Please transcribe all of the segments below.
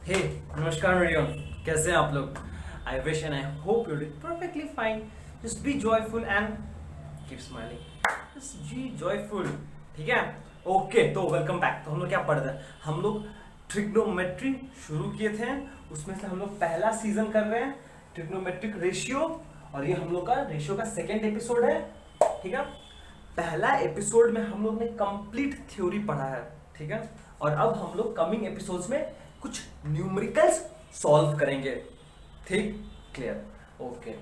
हे नमस्कार एवरीवन, कैसे हैं आप लोग? I wish and I hope you do perfectly fine. Just be joyful and keep smiling. Just be joyful. ठीक है. ओके, तो वेलकम बैक. तो हम लोग क्या पढ़ रहे हैं? हम लोग ट्रिग्नोमेट्री शुरू किए थे. उसमें से हम लोग पहला सीजन कर रहे हैं, ट्रिग्नोमेट्रिक रेशियो. और ये हम लोग का रेशियो का सेकेंड एपिसोड है. ठीक है. पहला एपिसोड में हम लोग ने कंप्लीट थ्योरी पढ़ा है. ठीक है. और अब हम लोग कमिंग एपिसोड्स में कुछ न्यूमेरिकल्स सॉल्व करेंगे. ठीक, क्लियर. ओके.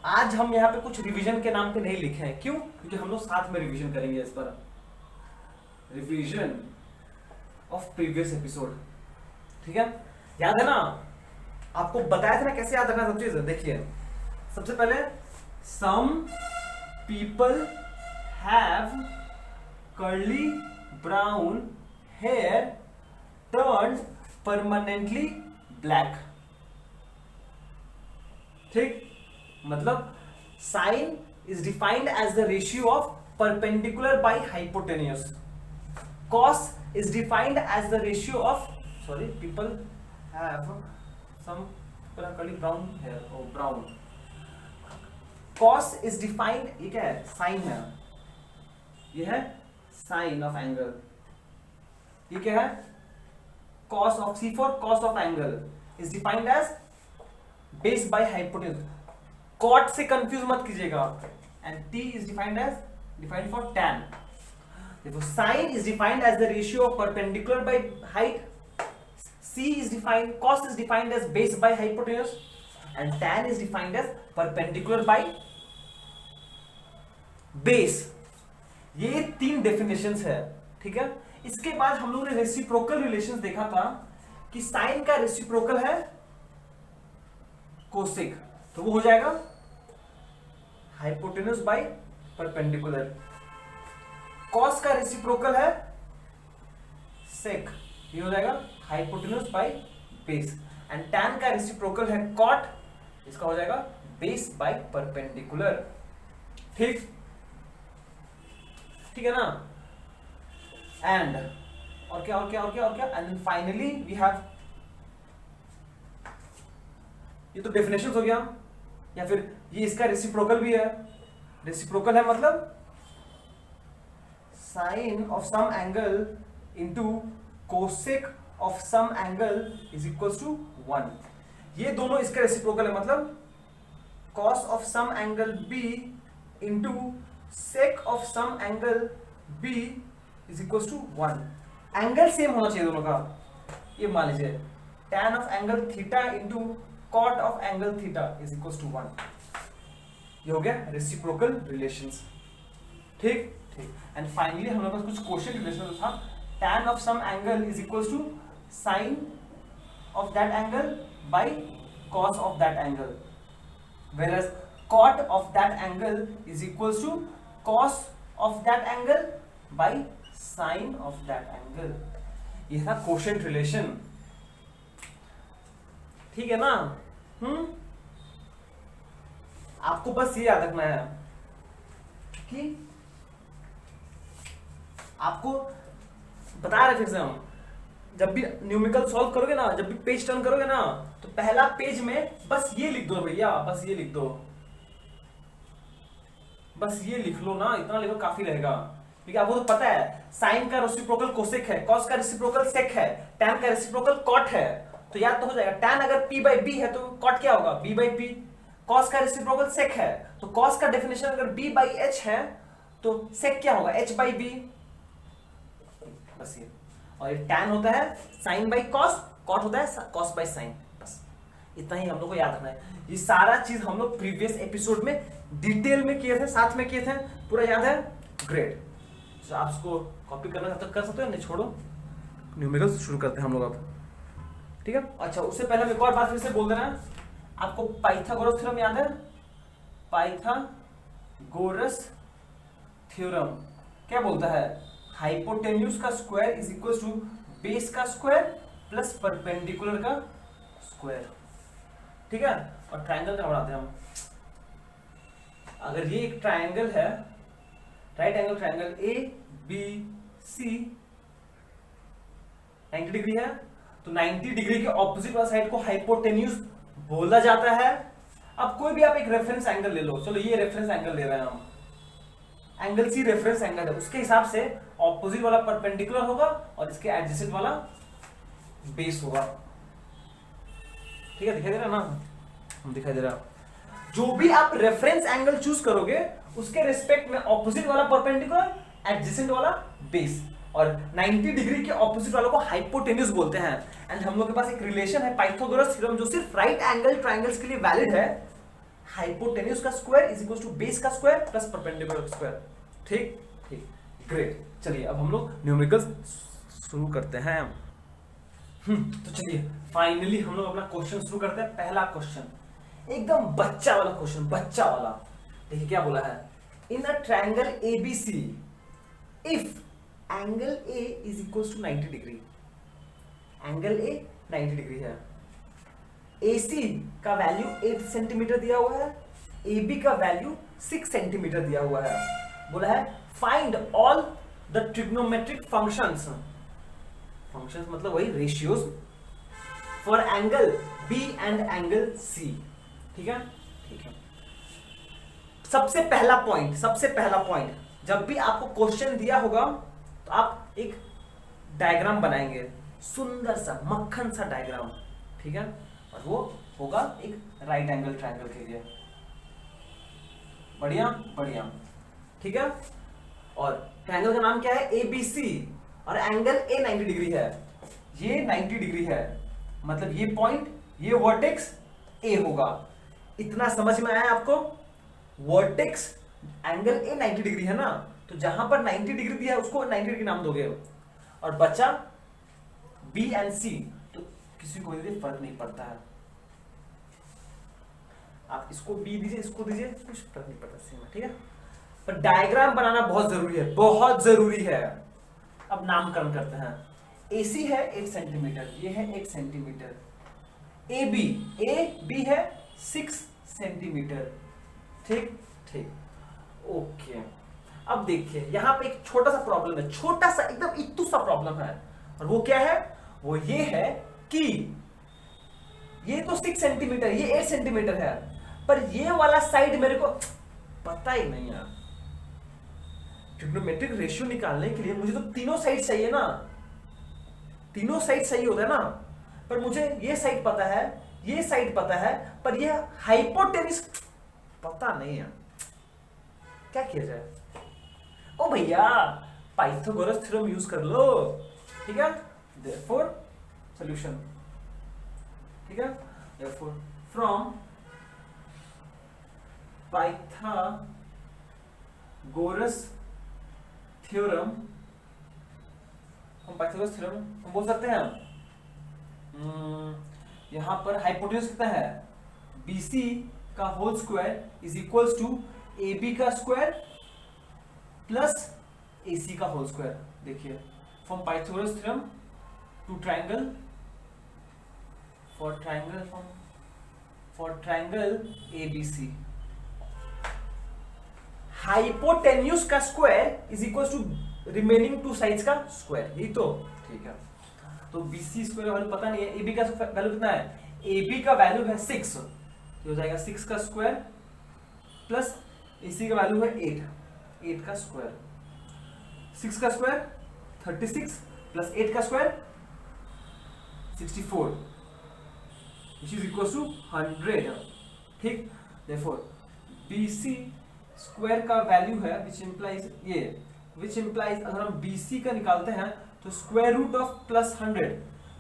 आज हम यहाँ पे कुछ रिवीजन के नाम पे नहीं लिखे हैं. क्यों? क्योंकि हम लोग साथ में रिवीजन करेंगे. इस पर रिवीजन ऑफ प्रीवियस एपिसोड. ठीक है. याद है ना, आपको बताया था ना कैसे याद रखना सब चीज. देखिए, सबसे पहले some people have curly brown hair turned permanently black. ठीक, मतलब sine is defined as the ratio of perpendicular by hypotenuse. Cos is defined as the ratio of, sorry, people have some curly brown hair और brown. Cos is defined, ये क्या है? Sign है. ये है sine of angle. ये क्या है? cos of C for cos of angle is defined as base by hypotenuse. cot से कंफ्यूज मत कीजिएगा. and T is defined for tan. देखो, sin is defined as the ratio of perpendicular by height. cos is defined as base by hypotenuse, and tan is defined as perpendicular by base. ये तीन definitions है. ठीक है. इसके बाद हम लोगों ने रेसिप्रोकल रिलेशंस देखा था कि साइन का रेसिप्रोकल है कोसेक, तो वो हो जाएगा हाइपोटेन्यूस बाय परपेंडिकुलर. कॉस का रेसिप्रोकल है सेक, ये हो जाएगा hypotenuse by base. And tan का रेसिप्रोकल है कॉट, इसका हो जाएगा बेस बाय परपेंडिकुलर. ठीक, ठीक है ना. एंड और क्या और क्या और क्या और क्या, एंड फाइनली वी हैव, ये तो डेफिनेशंस हो गया. या फिर ये इसका रेसिप्रोकल भी है. रेसिप्रोकल है मतलब sine of some angle into cosec of some angle is equals to 1. ये दोनों इसका रेसिप्रोकल है, मतलब cos of some angle B into sec of some angle B is equals to 1. Angle same होना चाहिए दोनों का. ये मान लीजिए tan of angle theta into cot of angle theta is equals to 1. ये हो गया रेसिप्रोकल रिलेशंस. ठीक ठीक. एंड फाइनली हम लोग का कुछ क्वेश्चन रिलेशन था. tan of some angle is equals to sine of that angle by cos of that angle, whereas cot of that angle is equals to cos of that angle by sine of that angle. ये था quotient relation. ठीक है ना. आपको बस ये याद रखना है कि आपको बता रहे फिर से हम, जब भी न्यूमेरिकल सॉल्व करोगे ना, जब भी पेज टर्न करोगे ना, तो पहला पेज में बस ये लिख दो भैया, बस ये लिख दो, बस ये लिख लो ना, इतना लिखो काफी रहेगा. क्योंकि आपको तो पता है साइन का रेसिप्रोकल कोसेक है, कॉस का रेसिप्रोकल सेक है, टैन का रेसिप्रोकल कॉट है. तो याद तो हो जाएगा. टैन अगर p बाई बी है तो कॉट क्या होगा? b by P. कॉस का रेसिप्रोकल सेक है तो कॉस का डेफिनेशन अगर b बाई एच है तो सेक क्या होगा? h by B. बस ये. और ये टैन होता है साइन बाई कॉस, कॉट होता है कॉस बाई साइन. बस इतना ही हम लोग को याद रखना है. ये सारा चीज हम लोग प्रीवियस एपिसोड में डिटेल में किए थे, साथ में किए थे. पूरा याद है? ग्रेट. तो आप इसको कॉपी करना चाहते कर सकते हो, नहीं छोड़ो. न्यूमेरिकल्स शुरू करते हैं हम लोग अब. ठीक है. अच्छा, उससे पहले हम एक और बात फिर से बोल देना है. आपको पाइथागोरस थ्योरम याद है? पाइथागोरस थ्योरम क्या बोलता है? हाइपोटेन्यूस का square is equal to base का स्क्वायर प्लस परपेंडिकुलर का स्क्वायर. ठीक है. और ट्रायंगल का बनाते हैं हम. अगर ये एक ट्रायंगल है, right angle triangle A B C 90 degree है, तो 90 डिग्री के ऑपोजिट वाला साइड को हाइपोटेन्यूज बोला जाता है। अब कोई भी आप एक रेफरेंस एंगल ले लो, चलो ये रेफरेंस एंगल ले रहे हैं हम, एंगल सी रेफरेंस एंगल है, उसके हिसाब से ऑपोजिट वाला परपेंडिकुलर होगा और इसके एडजेसेंट वाला बेस होगा। ठीक है, दिखाई दे रहा ना, हम दिखाई दे रहा। जो भी आप रेफरेंस एंगल चूज करोगे उसके रिस्पेक्ट में ऑपोजिट वाला परपेंडिकुलर, एडजेसेंट वाला बेस, और 90 डिग्री के ऑपोजिट वालों को हाइपोटेन्यूज बोलते हैं। एंड हम लोग के पास एक रिलेशन है पाइथागोरस थ्योरम जो सिर्फ राइट एंगल ट्रायंगल्स के लिए वैलिड है। हाइपोटेन्यूज का square is equal to base का स्क्वायर प्लस परपेंडिकुलर का स्क्वायर। ठीक ठीक, ग्रेट। चलिए अब हम लोग न्यूमेरिकल्स शुरू करते हैं। तो चलिए फाइनली हम लोग अपना क्वेश्चन शुरू करते हैं। पहला क्वेश्चन एकदम बच्चा वाला क्वेश्चन, बच्चा वाला। देखिए क्या बोला है, in a triangle ABC if angle A is equal to 90 degree, angle A 90 degree है, AC का वैल्यू 8 सेंटीमीटर दिया हुआ है, AB का वैल्यू 6 सेंटीमीटर दिया हुआ है। बोला है find all the trigonometric functions, functions मतलब वही ratios, for angle B and angle C। ठीक है, ठीक है। सबसे पहला पॉइंट, जब भी आपको क्वेश्चन दिया होगा तो आप एक डायग्राम बनाएंगे, सुंदर सा मक्खन सा डायग्राम। ठीक है, और वो होगा एक राइट एंगल ट्रायंगल के लिए। बढ़िया बढ़िया, ठीक है। और ट्रायंगल का नाम क्या है, ABC, और एंगल A 90 डिग्री है, ये 90 डिग्री है, मतलब ये पॉइंट, ये वर्टेक्स A होगा। इतना समझ में आया आपको? वर्टेक्स एंगल A 90 डिग्री है ना, तो जहां पर 90 डिग्री दिया है उसको 90 डिग्री नाम दोगे, और बचा B एंड C, तो किसी को भी फर्क नहीं पड़ता है। आप इसको B दीजिए, इसको दीजिए, कुछ फर्क नहीं पड़ता, सेम है। ठीक है, पर डायग्राम बनाना बहुत जरूरी है, बहुत जरूरी है। अब नामकरण करते हैं। AC है 8 सेंटीमीटर, ये है 8 सेंटीमीटर, AB है 6 सेंटीमीटर। ठीक ठीक, ओके। अब देखिए यहां पे एक छोटा सा प्रॉब्लम है, छोटा सा एकदम इत्तू सा प्रॉब्लम है, और वो क्या है, वो ये है कि ये तो 6 सेंटीमीटर, ये 8 सेंटीमीटर है, पर ये वाला साइड मेरे को पता ही नहीं है। ट्रिग्नोमेट्रिक रेशियो निकालने के लिए मुझे तो तीनों साइड चाहिए ना, तीनों साइड सही होता है ना, पर मुझे ये साइड पता है, ये साइड पता है, पर ये हाइपोटेन्यूज पता नहीं है। क्या किया जाए? ओ भैया पाइथागोरस थ्योरम यूज कर लो। ठीक है, therefore सॉल्यूशन। ठीक है, therefore from पाइथागोरस थ्योरम, हम पाइथागोरस थ्योरम हम बोल सकते हैं, यहां पर हाइपोटेन्यूज कितना है, BC का whole square is equals to AB का स्क्वायर प्लस AC का होल स्क्वायर। देखिए from Pythagoras theorem to triangle, for triangle ABC, hypotenuse का square is equal to remaining two sides का स्क्वायर, यही तो। ठीक है, तो BC स्क्वायर वैल्यू पता नहीं है, AB का वैल्यू कितना है, AB का वैल्यू है 6, तो हो जाएगा 6 का स्क्वायर प्लस AC का वैल्यू है 8 का स्क्वायर, 6 का स्क्वायर 36 प्लस 8 का square 64, which is equals to 100। ठीक, therefore BC स्क्वायर का वैल्यू है which implies अगर हम BC का निकालते हैं तो square root of plus 100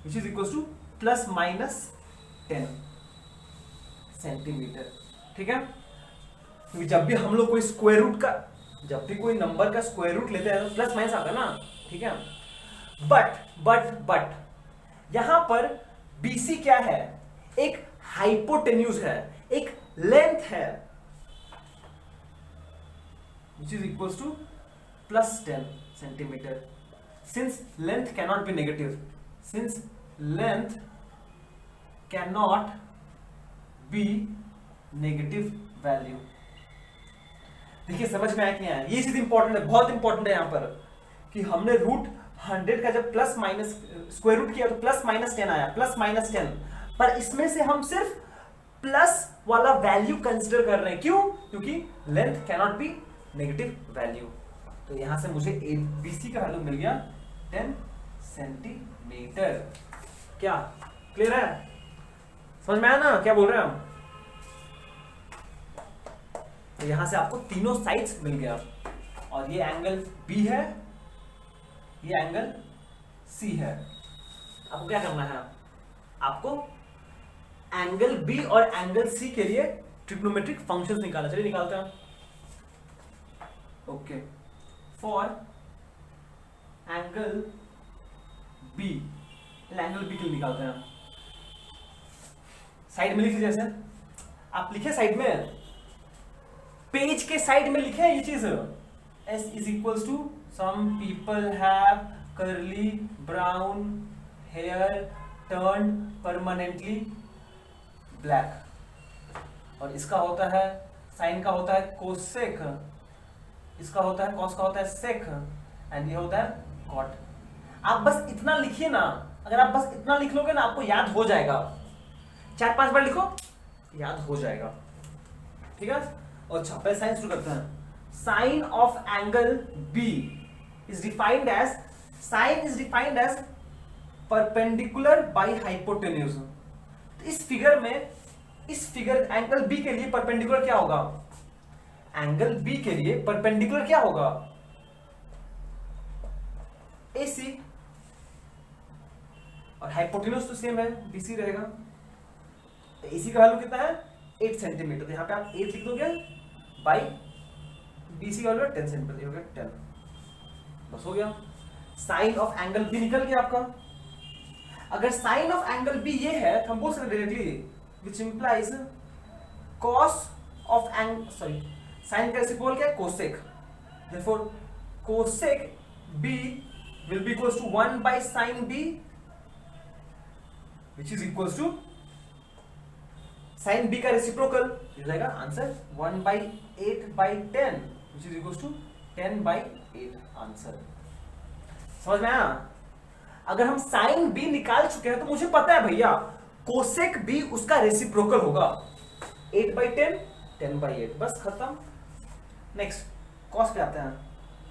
which is equals to plus minus 10 centimetre. ठीक है, क्योंकि जब भी हम लोग कोई स्क्वायर रूट का, जब भी कोई नंबर का स्क्वायर रूट लेते हैं तो प्लस माइनस आता है ना। ठीक है, बट यहां पर BC क्या है, एक हाइपोटेन्यूज है, एक लेंथ है which is equals to plus 10 centimeter. Since length cannot be negative, since length cannot be negative value, देखिए समझ में आया कि नहीं आया, ये चीज इंपॉर्टेंट है, बहुत इंपॉर्टेंट है यहां पर, कि हमने रूट 100 का जब प्लस माइनस स्क्वायर रूट किया तो प्लस माइनस 10 आया, प्लस माइनस 10, पर इसमें से हम सिर्फ प्लस वाला वैल्यू कंसिडर कर रहे हैं। क्यों? क्योंकि length cannot be negative value. तो यहां से मुझे ABC का वैल्यू मिल गया 10 सेंटीमीटर। क्या क्लियर है? समझ में आया ना क्या बोल रहे हैं हम? तो यहां से आपको तीनों साइड्स मिल गया, और ये एंगल B है, ये एंगल C है। आपको क्या करना है? आपको एंगल B और एंगल C के लिए ट्रिग्नोमेट्रिक फंक्शंस निकालना। चलिए निकालते हैं। Okay, for angle B, angle B के लिए निकालते हैं। साइड में लिखिए, जैसे आप लिखे साइड में, पेज के साइड में लिखे ये चीज, S is equals to some people have curly brown hair turned permanently black, और इसका होता है साइन का होता है कोसेक, इसका होता है कॉस का होता है सेक, एंड ये होता है कॉट। आप बस इतना लिखिए ना, अगर आप बस इतना लिख लोगे ना आपको याद हो जाएगा। 4-5 बार लिखो, याद हो जाएगा। ठीक है? और अच्छा, पहले साइन शुरू करते हैं। Sine of angle B is defined as, sine is defined as perpendicular by hypotenuse. तो इस फिगर में, इस फिगर एंगल B के लिए परपेंडिकुलर क्या होगा? एंगल B के लिए परपेंडिकुलर क्या होगा? AC, और हाइपोटेन्यूज तो सेम है, BC रहेगा। तो AC का वैल्यू कितना है? 8 सेंटीमीटर। तो यहां पे आप 8 लिख दोगे, बाई BC का वैल्यू 10 सेंटीमीटर, हो गया 10, बस हो गया। साइन ऑफ एंगल B निकल गया आपका। अगर साइन ऑफ एंगल B ये है तो हम बोल सकते directly, which implies cos of angle, sorry, sine का रेसिप्रोकल क्या है? Cosec. Therefore cosec B will be equals to 1 by sin B, which is equals to sin B का रेसिप्रोकल हो जाएगा answer 1 by 8 by 10, which is equals to 10 by 8 answer. समझ में आया? अगर हम sin B निकाल चुके हैं तो मुझे पता है भैया कोसेक B उसका रेसिप्रोकल होगा 8 by 10, 10 by 8, बस खत्म। नेक्स्ट कॉस पे आते हैं।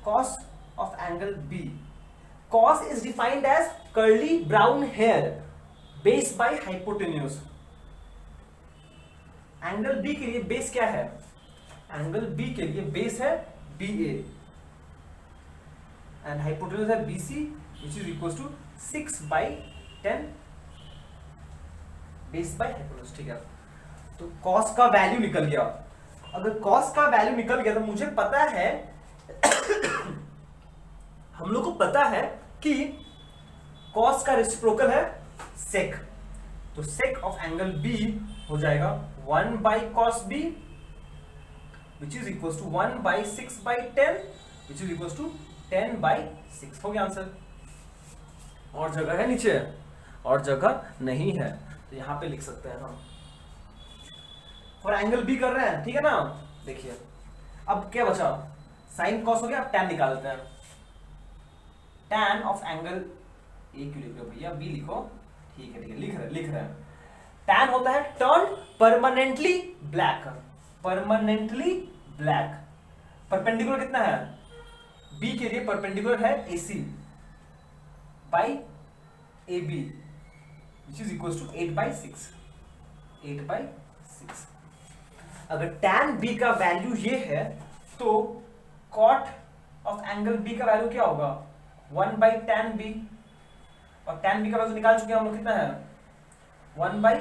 Cos of angle B, cos is defined as curly brown hair base by hypotenuse। Angle B के लिए बेस क्या है? एंगल B के लिए बेस है BA एंड हाइपोटेन्यूज है BC, which is equals to 6 by 10 base by hypotenuse. ठीक है, तो cos का वैल्यू निकल गया। अगर cos का वैल्यू निकल गया तो मुझे पता है हम लोग को पता है कि cos का रेसिप्रोकल है sec, तो sec ऑफ एंगल B हो जाएगा 1 by cos B, which is equals to 1 by 6 by 10, which is equals to 10 by 6। हो गया आंसर। और जगह है नीचे? और जगह नहीं है, तो यहां पे लिख सकते हैं हम। और एंगल B कर रहे हैं, ठीक है ना? देखिए अब क्या बचा? साइन कॉस हो गया, अब tan निकाल लेते हैं। tan ऑफ एंगल A क्यों लिख रहे हो भैया? B लिखो। ठीक है, लिख रहे हैं। tan होता है turn permanently black, permanently black. Perpendicular कितना है? B के लिए परपेंडिकुलर है AC by AB, which is equals to 8 by 6, 8 by 6। अगर tan B का वैल्यू ये है तो cot ऑफ एंगल B का वैल्यू क्या होगा? 1 by tan B, और tan B का वैल्यू निकाल चुके हैं हम लोग, कितना है? 1 by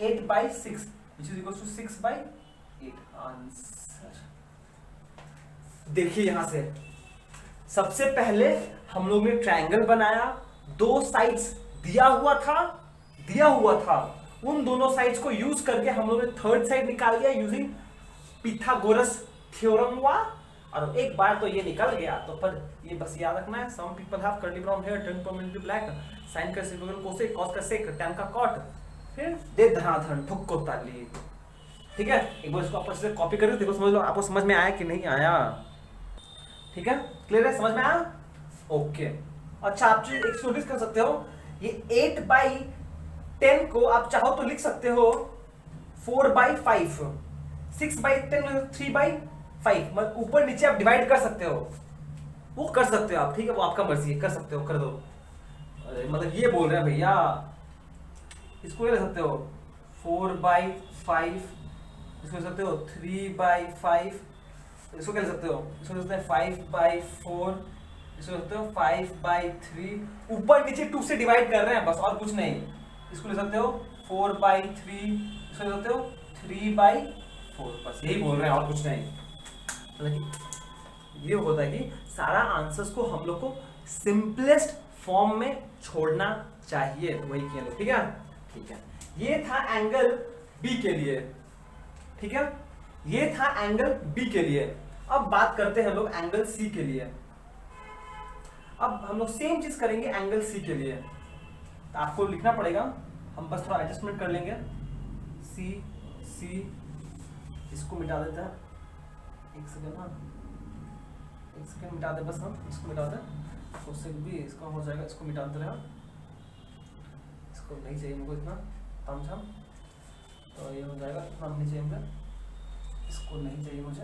8 by 6, which is equals to 6 by 8 answer. देखिए यहां से सबसे पहले हम लोग ने ट्रायंगल बनाया, दो साइड्स दिया हुआ था, उन दोनों साइड्स को यूज करके हम लोग ने थर्ड साइड निकाल लिया यूजिंग पिथागोरस थ्योरम हुआ, और एक बार तो ये निकल गया। तो पर ये बस याद रखना है, some people have curly brown hair turn permanently black, sine का रेसिप्रोकल कोसेक, कॉस का सेक, tan का कॉट, फिर दे धनाधन ठुक को ताली। ठीक है, एक बार इसको आपस से कॉपी करके देखो, समझ लो आपको समझ में आया कि नहीं आया। ठीक है, क्लियर है? समझ में आया? ओके, अच्छा, आप एक नोटिस कर सकते हो, ये 8/10 को आप चाहो तो लिख सकते हो 4/5, 6/10, 3/5, मतलब ऊपर नीचे आप डिवाइड कर सकते हो, वो कर सकते हो आप, ठीक है, वो आपका मर्जी है, कर सकते हो, कर दो। अरे मतलब ये बोल रहे हैं भैया, इसको ले सकते हो 4/5, इसको ले सकते हो 3/5, इसको क्या ले सकते हो, इसको ले सकते हैं 5/4, इसको ले सकते हो 5/3, ऊपर नीचे 2 से डिवाइड कर रहे हैं बस, और कुछ नहीं। इसको ले सकते हो 4/3, इसको ले सकते हो 3/4, बस यही बोल रहे हैं और कुछ नहीं। मतलब ये होता है कि सारा आंसर्स को हम लोग को सिंपलेस्ट फॉर्म में छोड़ना चाहिए, तो वही किया लोग, ठीक है। ठीक है, ये था एंगल बी के लिए, ठीक है, ये था एंगल बी के लिए। अब बात करते हैं लोग एंगल सी के लिए। अब हम लोग सेम चीज करेंगे एंगल सी के लिए, तो आपको लिखना पड़ेगा, हम बस थोड़ा एडजस्टमेंट कर लेंगे। सी सी, इसको मिटा देते हैं, एक सेकंड ना, एक सेकंड मिटा दे बस, हम इसको मिटा दें, उससे भी इसका हो जाएगा, इसको मिटाते रहे, इसको नहीं चाहिए मुझको इतना तामझाम, तो ये हो जाएगा, इतना नहीं चाहिए मुझे, इसको नहीं चाहिए मुझे,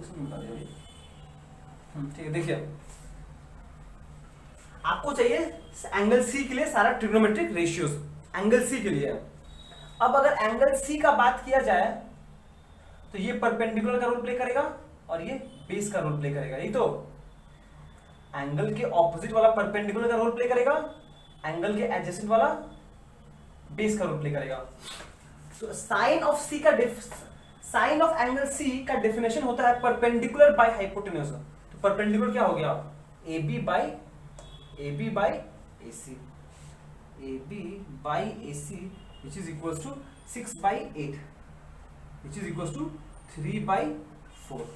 इसको मिटा दिया। ठीक है, देखिए आपको चाहिए एंगल सी के लिए सारा ट्रिग्नोमेट्रिक रेशियोज, एंगल सी के लिए। अब अगर एंगल सी का बात किया जाए तो ये परपेंडिकुलर का रोल प्ले करेगा और ये बेस का रोल प्ले करेगा, यही तो। एंगल के ऑपोजिट वाला परपेंडिकुलर का रोल प्ले करेगा, एंगल के एडजेसेंट वाला बेस का रोल प्ले करेगा। तो साइन ऑफ सी का साइन ऑफ एंगल सी का डेफिनेशन होता है परपेंडिकुलर बाय हाइपोटेन्यूज। तो परपेंडिकुलर क्या हो गया, AB by AC, AB by AC which is equals to 6/8 which is equals to 3/4,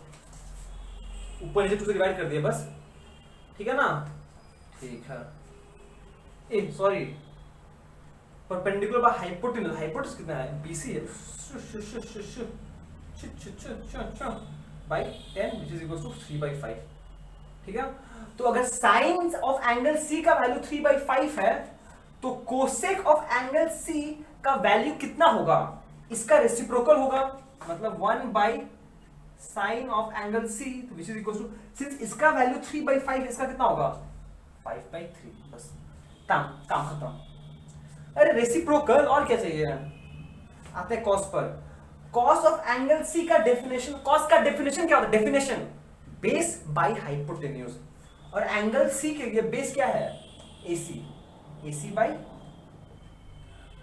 ऊपर नीचे 2 से डिवाइड कर दिया बस, ठीक है ना। ठीक है, ए sorry, perpendicular by hypotenuse, hypotenuse कितना है, BC है, by 10 which is equals to 3/5, ठीक है। तो अगर साइन ऑफ एंगल सी का वैल्यू 3/5 है, तो कोसेक ऑफ एंगल सी का वैल्यू कितना होगा, इसका रेसिप्रोकल होगा, मतलब 1 sine of angle C which is equal to, since इसका वैल्यू 3/5, इसका कितना होगा 5/3, बस काम खत्म। अरे रेसिप्रोकल, और क्या चाहिए। आते हैं कॉस पर। कॉस ऑफ एंगल सी का डेफिनेशन, कॉस का डेफिनेशन क्या होता है, डेफिनेशन बेस बाय हाइपोटेन्यूज, और एंगल सी के लिए बेस क्या है, AC, AC by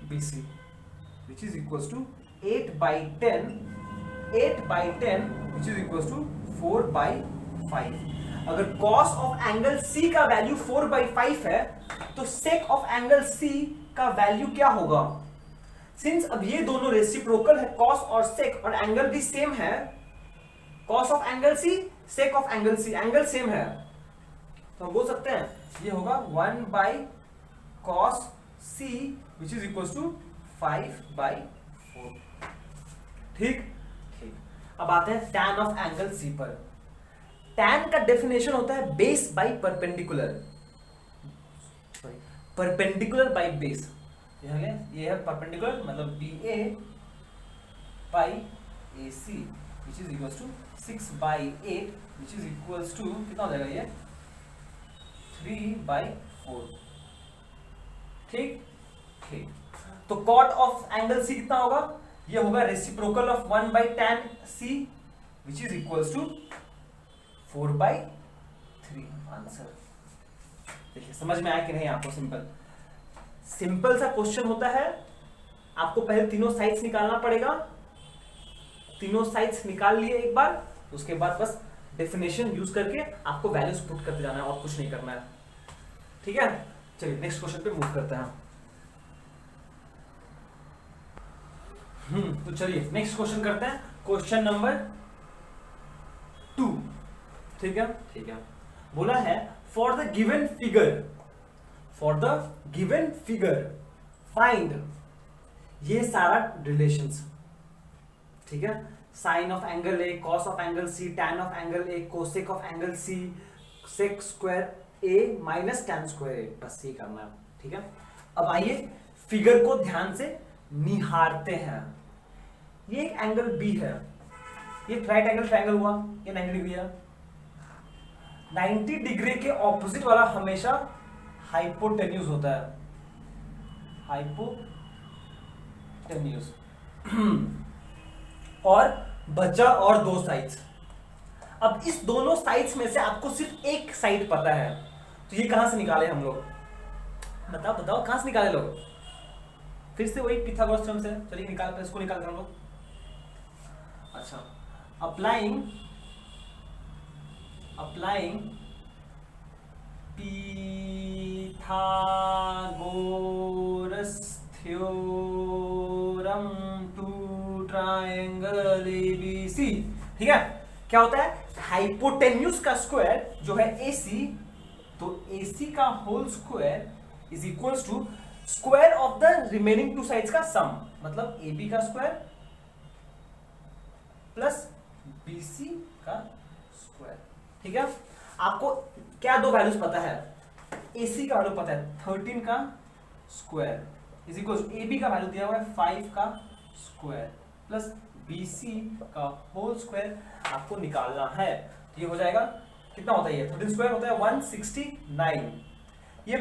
BC which is equals to 8/10 which is equals to 4/5। अगर cos ऑफ एंगल C का वैल्यू 4/5 है, तो sec ऑफ एंगल C का वैल्यू क्या होगा। सिंस अब ये दोनों रेसिप्रोकल है, cos और sec, और एंगल भी सेम है, cos of angle C, sec of angle C, angle same है, तो हम बोल सकते हैं ये होगा 1/cos C which is equals to 5/4, ठीक। अब आते हैं tan ऑफ एंगल C पर। tan का डेफिनेशन होता है base by perpendicular, perpendicular by base, ये है परपेंडिकुलर, मतलब BA by AC which is equals to 6/8 which is equals to कितना हो जाएगा ये 3/4, ठीक। तो कॉट ऑफ एंगल सी कितना होगा, ये होगा reciprocal of 1/tan C which is equals to 4/3, answer. देखिए समझ में आया कि नहीं आपको, सिंपल सा क्वेश्चन होता है। आपको पहले तीनों साइड्स निकालना पड़ेगा, तीनों साइड्स निकाल लिए एक बार, उसके बाद बस डेफिनेशन यूज करके आपको वैल्यूज पुट करते जाना है, और कुछ नहीं करना है, ठीक है। चलिए नेक्स्ट क्वेश्चन पे मूव करते हैं। तो चलिए नेक्स्ट क्वेश्चन करते हैं, क्वेश्चन नंबर 2, ठीक है। बोला है for the given figure find, ये सारा रिलेशंस, ठीक है, sine of angle A, cos of angle C, tan of angle A, cosec of angle C, sec square A minus tan square A, बस ये करना है। ठीक है, अब आइए फिगर को ध्यान से निहारते हैं। ये एक एंगल बी है, ये राइट एंगल ट्रायंगल हुआ, ये 90 डिग्री है। 90 डिग्री के ऑपोजिट वाला हमेशा हाइपोटेन्यूज होता है, हाइपोटेन्यूज। और बचा और दो साइड्स। अब इस दोनों साइड्स में से आपको सिर्फ एक साइड पता है, तो ये कहां से निकाले हम लोग? बताओ बताओ, कहां से निकाले लोग? फिर से वही पिथागोरस थ्योरम से, चलिए निकाल, इसको निकालते हम लोग। अच्छा, applying Pythagoras theorem to triangle ABC. ठीक है, क्या होता है? हाइपोटेन्यूज का स्क्वायर जो है AC, तो AC का whole square is equals to square of the remaining two sides का सम, मतलब AB का स्क्वायर प्लस BC का स्क्वायर। ठीक है, आपको क्या दो वैल्यूज पता है? AC का वैल्यू पता है 13 का square is equal to AB का वैल्यू दिया हुआ है 5 का स्क्वायर प्लस BC का होल स्क्वायर आपको निकालना है। तो ये हो जाएगा, कितना होता है? ये 13 स्क्वायर होता है 169, ये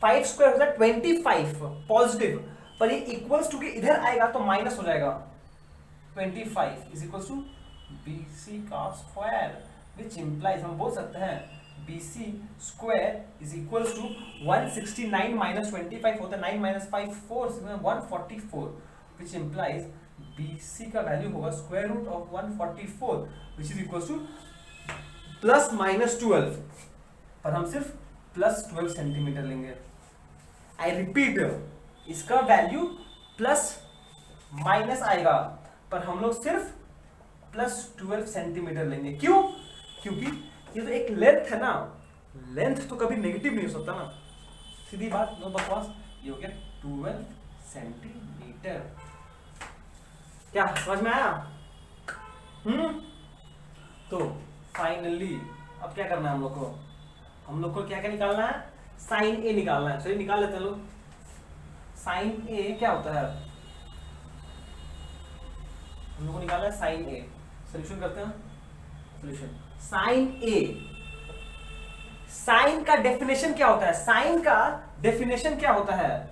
5 स्क्वायर होता है 25 पॉजिटिव, पर ये इक्वल्स टू के इधर आएगा तो माइनस हो जाएगा। 25 इज इक्वल्स टू BC का स्क्वायर, विच इंप्लाइज हम बोल सकते हैं BC square is equals to 169 minus 25 होता है 9 माइनस 5 4, 144, विच इंप्लाइज BC का वैल्यू होगा square root of 144 which is equals to plus minus 12, पर हम सिर्फ प्लस 12 सेंटीमीटर लेंगे। आई रिपीट, इसका वैल्यू प्लस माइनस आएगा, पर हम लोग सिर्फ प्लस 12 सेंटीमीटर लेंगे। क्यों? क्योंकि ये तो एक लेंथ है ना, लेंथ तो कभी नेगेटिव नहीं हो सकता ना, सीधी बात, नो बकवास। ये हो गया 12 सेंटीमीटर। क्या समझ में आया? तो फाइनली अब क्या करना है हम लोग को? हम लोग को क्या क्या निकालना है? साइन ए निकालना है। चलिए निकाल लेते हैं लोग। साइन ए क्या होता है? हम लोग को निकालना है साइन ए। सोल्यूशन करते हैं, सोल्यूशन। साइन ए, साइन का डेफिनेशन क्या होता है? साइन का डेफिनेशन क्या होता है?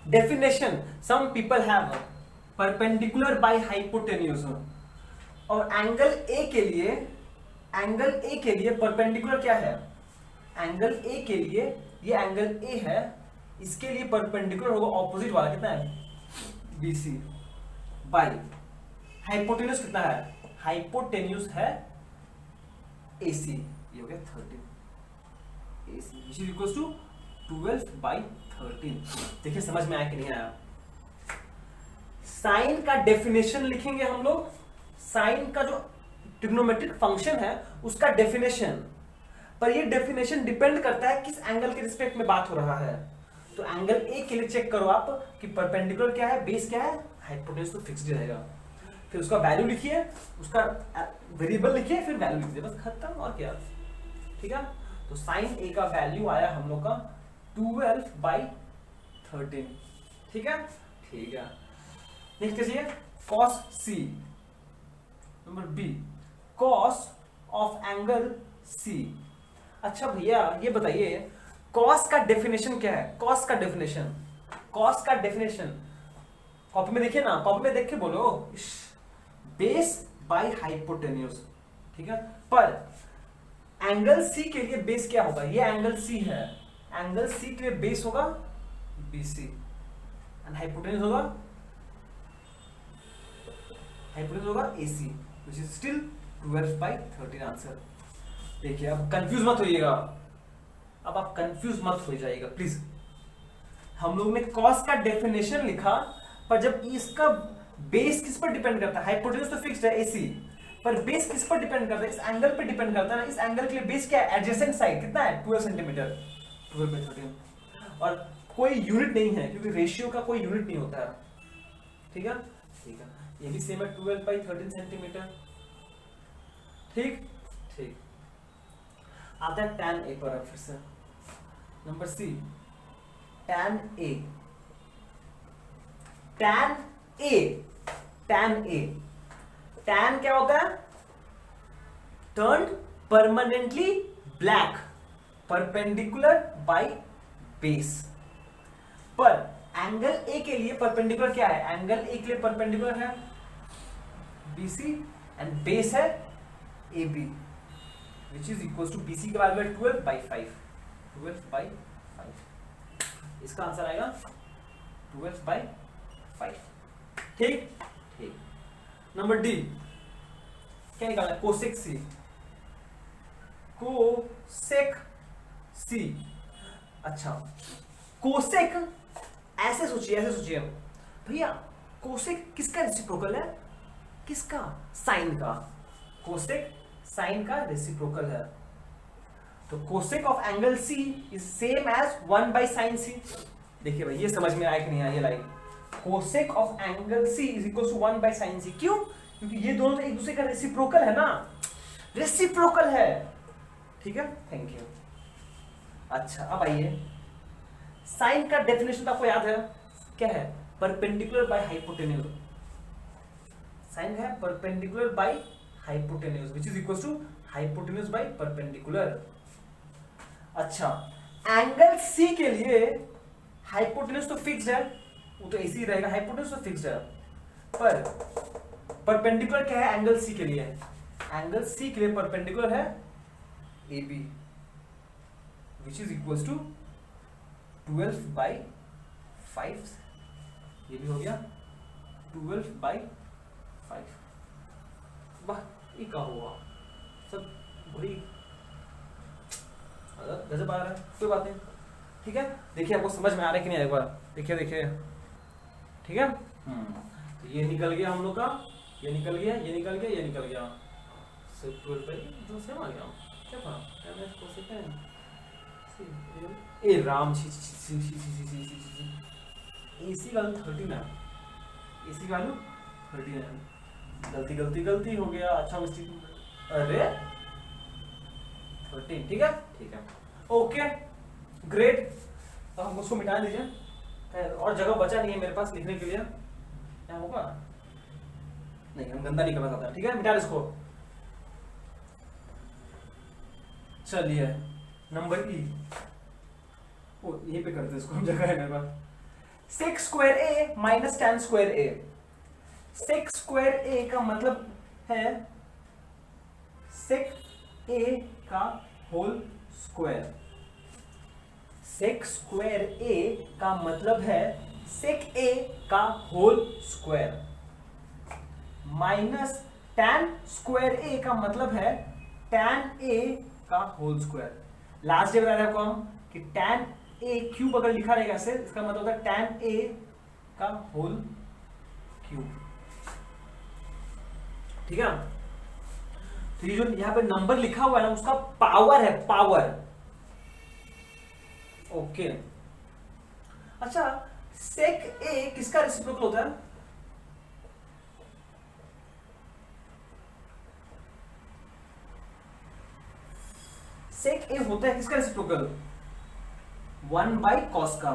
Definition, some people have perpendicular by hypotenuse, और एंगल ए के लिए, एंगल ए के लिए परपेंडिकुलर क्या है? एंगल ए के लिए, ये एंगल ए है, इसके लिए परपेंडिकुलर होगा ऑपोजिट वाला, कितना है? BC बाय हाइपोटेन्यूज कितना है? हाइपोटेन्यूज है AC, ये हो गया 13 AC which is equals to 12/13। देखिए समझ में आया कि नहीं आया? साइन का डेफिनेशन लिखेंगे हम लोग, साइन का जो ट्रिग्नोमेट्रिक फंक्शन है उसका डेफिनेशन, पर ये डेफिनेशन डिपेंड करता है किस एंगल के रिस्पेक्ट में बात हो रहा है। तो एंगल ए के लिए चेक करो आप कि परपेंडिकुलर क्या है, बेस क्या है, हाइपोटेन्यूज तो फिक्स्ड रहेगा। फिर उसका वैल्यू लिखिए, उसका वेरिएबल लिखिए, फिर वैल्यू लिखिए, बस खत्म, और क्या। ठीक है, तो साइन ए का वैल्यू आया हम लोग का 12/13। ठीक है, ठीक है। नेक्स्ट कीजिए cos C, number B, cos of angle C। अच्छा भैया ये बताइए cos का डेफिनेशन क्या है? cos का डेफिनेशन, cos का डेफिनेशन कॉपी में देखिए ना, कॉपी में देख के बोलो, बेस बाय हाइपोटेन्यूज। ठीक है, पर एंगल C के लिए बेस क्या होगा? ये एंगल C है, एंगल C के लिए बेस होगा BC एंड हाइपोटेन्यूज होगा, हाइपोटेन्यूज होगा AC, which is still 12/13 answer. देखिए अब कंफ्यूज मत होइएगा, अब आप कंफ्यूज मत हो जाइएगा प्लीज। हम लोग ने cos का डेफिनेशन लिखा, पर जब इसका बेस किस पर डिपेंड करता है? हाइपोटेन्यूज तो फिक्स्ड है AC, पर बेस किस पर डिपेंड करता है? इस एंगल पे डिपेंड करता है ना। इस एंगल के लिए बेस क्या है? एडजेसेंट साइड कितना है? 12 सेंटीमीटर, 12/13। और कोई यूनिट नहीं है, क्योंकि रेशियो का कोई यूनिट नहीं होता है। ठीक है, ठीक है, ये भी सेम है 12 बाई 13 सेंटीमीटर। ठीक ठीक। आता है tan A पर फिर से। Number C, tan A। tan A, tan A, tan क्या होता है? Turn permanently black, perpendicular by base. पर एंगल ए के लिए परपेंडिकुलर क्या है? एंगल ए के लिए परपेंडिकुलर है BC एंड बेस है AB, which is equal to BC का वैल्यू है 12/5, 12/5। इसका आंसर आएगा 12/5। ठीक ठीक। नंबर डी, क्या निकालना है? कोसेक सी, कोसेक सी। अच्छा, कोसेक ऐसे सोचिए भैया, कोसेक किसका रेसिप्रोकल है? किसका? साइन का। कोसेक साइन का रेसिप्रोकल है। तो cosec of angle C is same as 1/sin सी। देखिए भाई, ये समझ में आया कि नहीं आया ये line? Cosec of angle C is equal to 1/sin सी। क्यों? क्योंकि ये दोनों तो एक दूसरे का रेसिप्रोकल है ना, रेसिप्रोकल है। ठीक है, थैंक यू। अच्छा, अब आइए, साइन का डेफिनेशन आपको याद है क्या है? Perpendicular by hypotenuse. साइन है perpendicular by hypotenuse, which is equal to hypotenuse by perpendicular. अच्छा, एंगल सी के लिए हाइपोटेन्यूज तो फिक्स्ड है, वो तो ऐसे ही रहेगा, हाइपोटेन्यूज तो फिक्स्ड है। पर परपेंडिकुलर क्या है एंगल सी के लिए? एंगल सी के लिए परपेंडिकुलर है AB, which is equal to 12/5। ये भी हो गया 12/5। वाह, ये क्या हुआ? सब बड़ी गजब आ रहा है, कोई बात नहीं। ठीक है, देखिए आपको समझ में आ रहा है कि नहीं? एक बार देखिए देखिए, ठीक है। तो ये निकल गया हम लोग का, ये निकल गया, ये निकल गया, ये निकल गया। सिर्फ 12/5 से आ गया। क्या था? ए राम, AC का 13 है, AC का 13 है। गलती हो गया। अच्छा मिस्टेक, अरे 13। ठीक है ठीक है, ओके ग्रेट। अब हम उसको मिटा दीजिए, और जगह बचा नहीं है मेरे पास लिखने के लिए। क्या होगा? नहीं, हम गंदा नहीं करना चाहते। ठीक है, मिटा इसको। चलिए, नंबर E। ओ, यहीं पे करते इसको, हम जगह है मेरे पास। sec square A minus tan square A। sec square A का मतलब है sec A का whole square. sec square A का मतलब है sec A का whole square, minus tan square A का मतलब है tan A का होल स्क्वायर। लास्ट डे बताया था आपको हम कि tan A क्यूब अगर लिखा रहेगा ऐसे, इसका मतलब होता है tan A का होल क्यूब। ठीक है, तो ये जो यहां पे नंबर लिखा हुआ है ना, उसका पावर है, पावर। ओके, अच्छा, sec A किसका रेसिप्रोकल होता है? sec A होता है किसका रेसिप्रोकल? 1/cos का,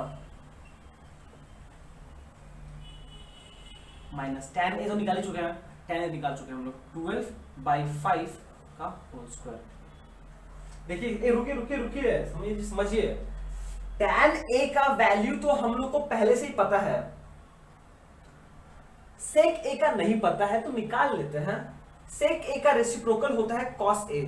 माइनस tan A तो निकाल चुके हैं, tan A निकाल चुके हैं हम लोग, 12/5 का होल स्क्वायर। देखिए, रुकिए, समझिए। tan A का वैल्यू तो हम लोग को पहले से ही पता है, sec A का नहीं पता है, तो निकाल लेते हैं। sec A का रेसिप्रोकल होता है cos A।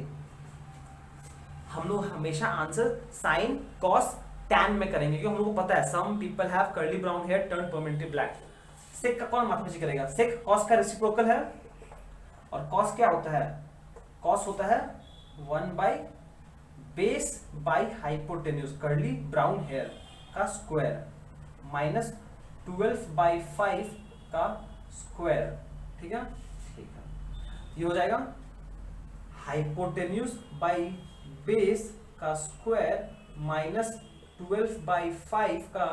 हम लोग हमेशा आंसर साइन कॉस टैन में करेंगे, क्योंकि हम लोग को पता है some people have curly brown hair turn permanently black. Sec का कौन मैथमेटिक्स करेगा? सेक कॉस का रेसिप्रोकल है, और कॉस क्या होता है? कॉस होता है 1/बेस by hypotenuse curly brown hair का स्क्वायर माइनस 12/5 का स्क्वायर। ठीक है, ये हो जाएगा हाइपोटेन्यूज बाय बेस का स्क्वायर माइनस 12/5 का।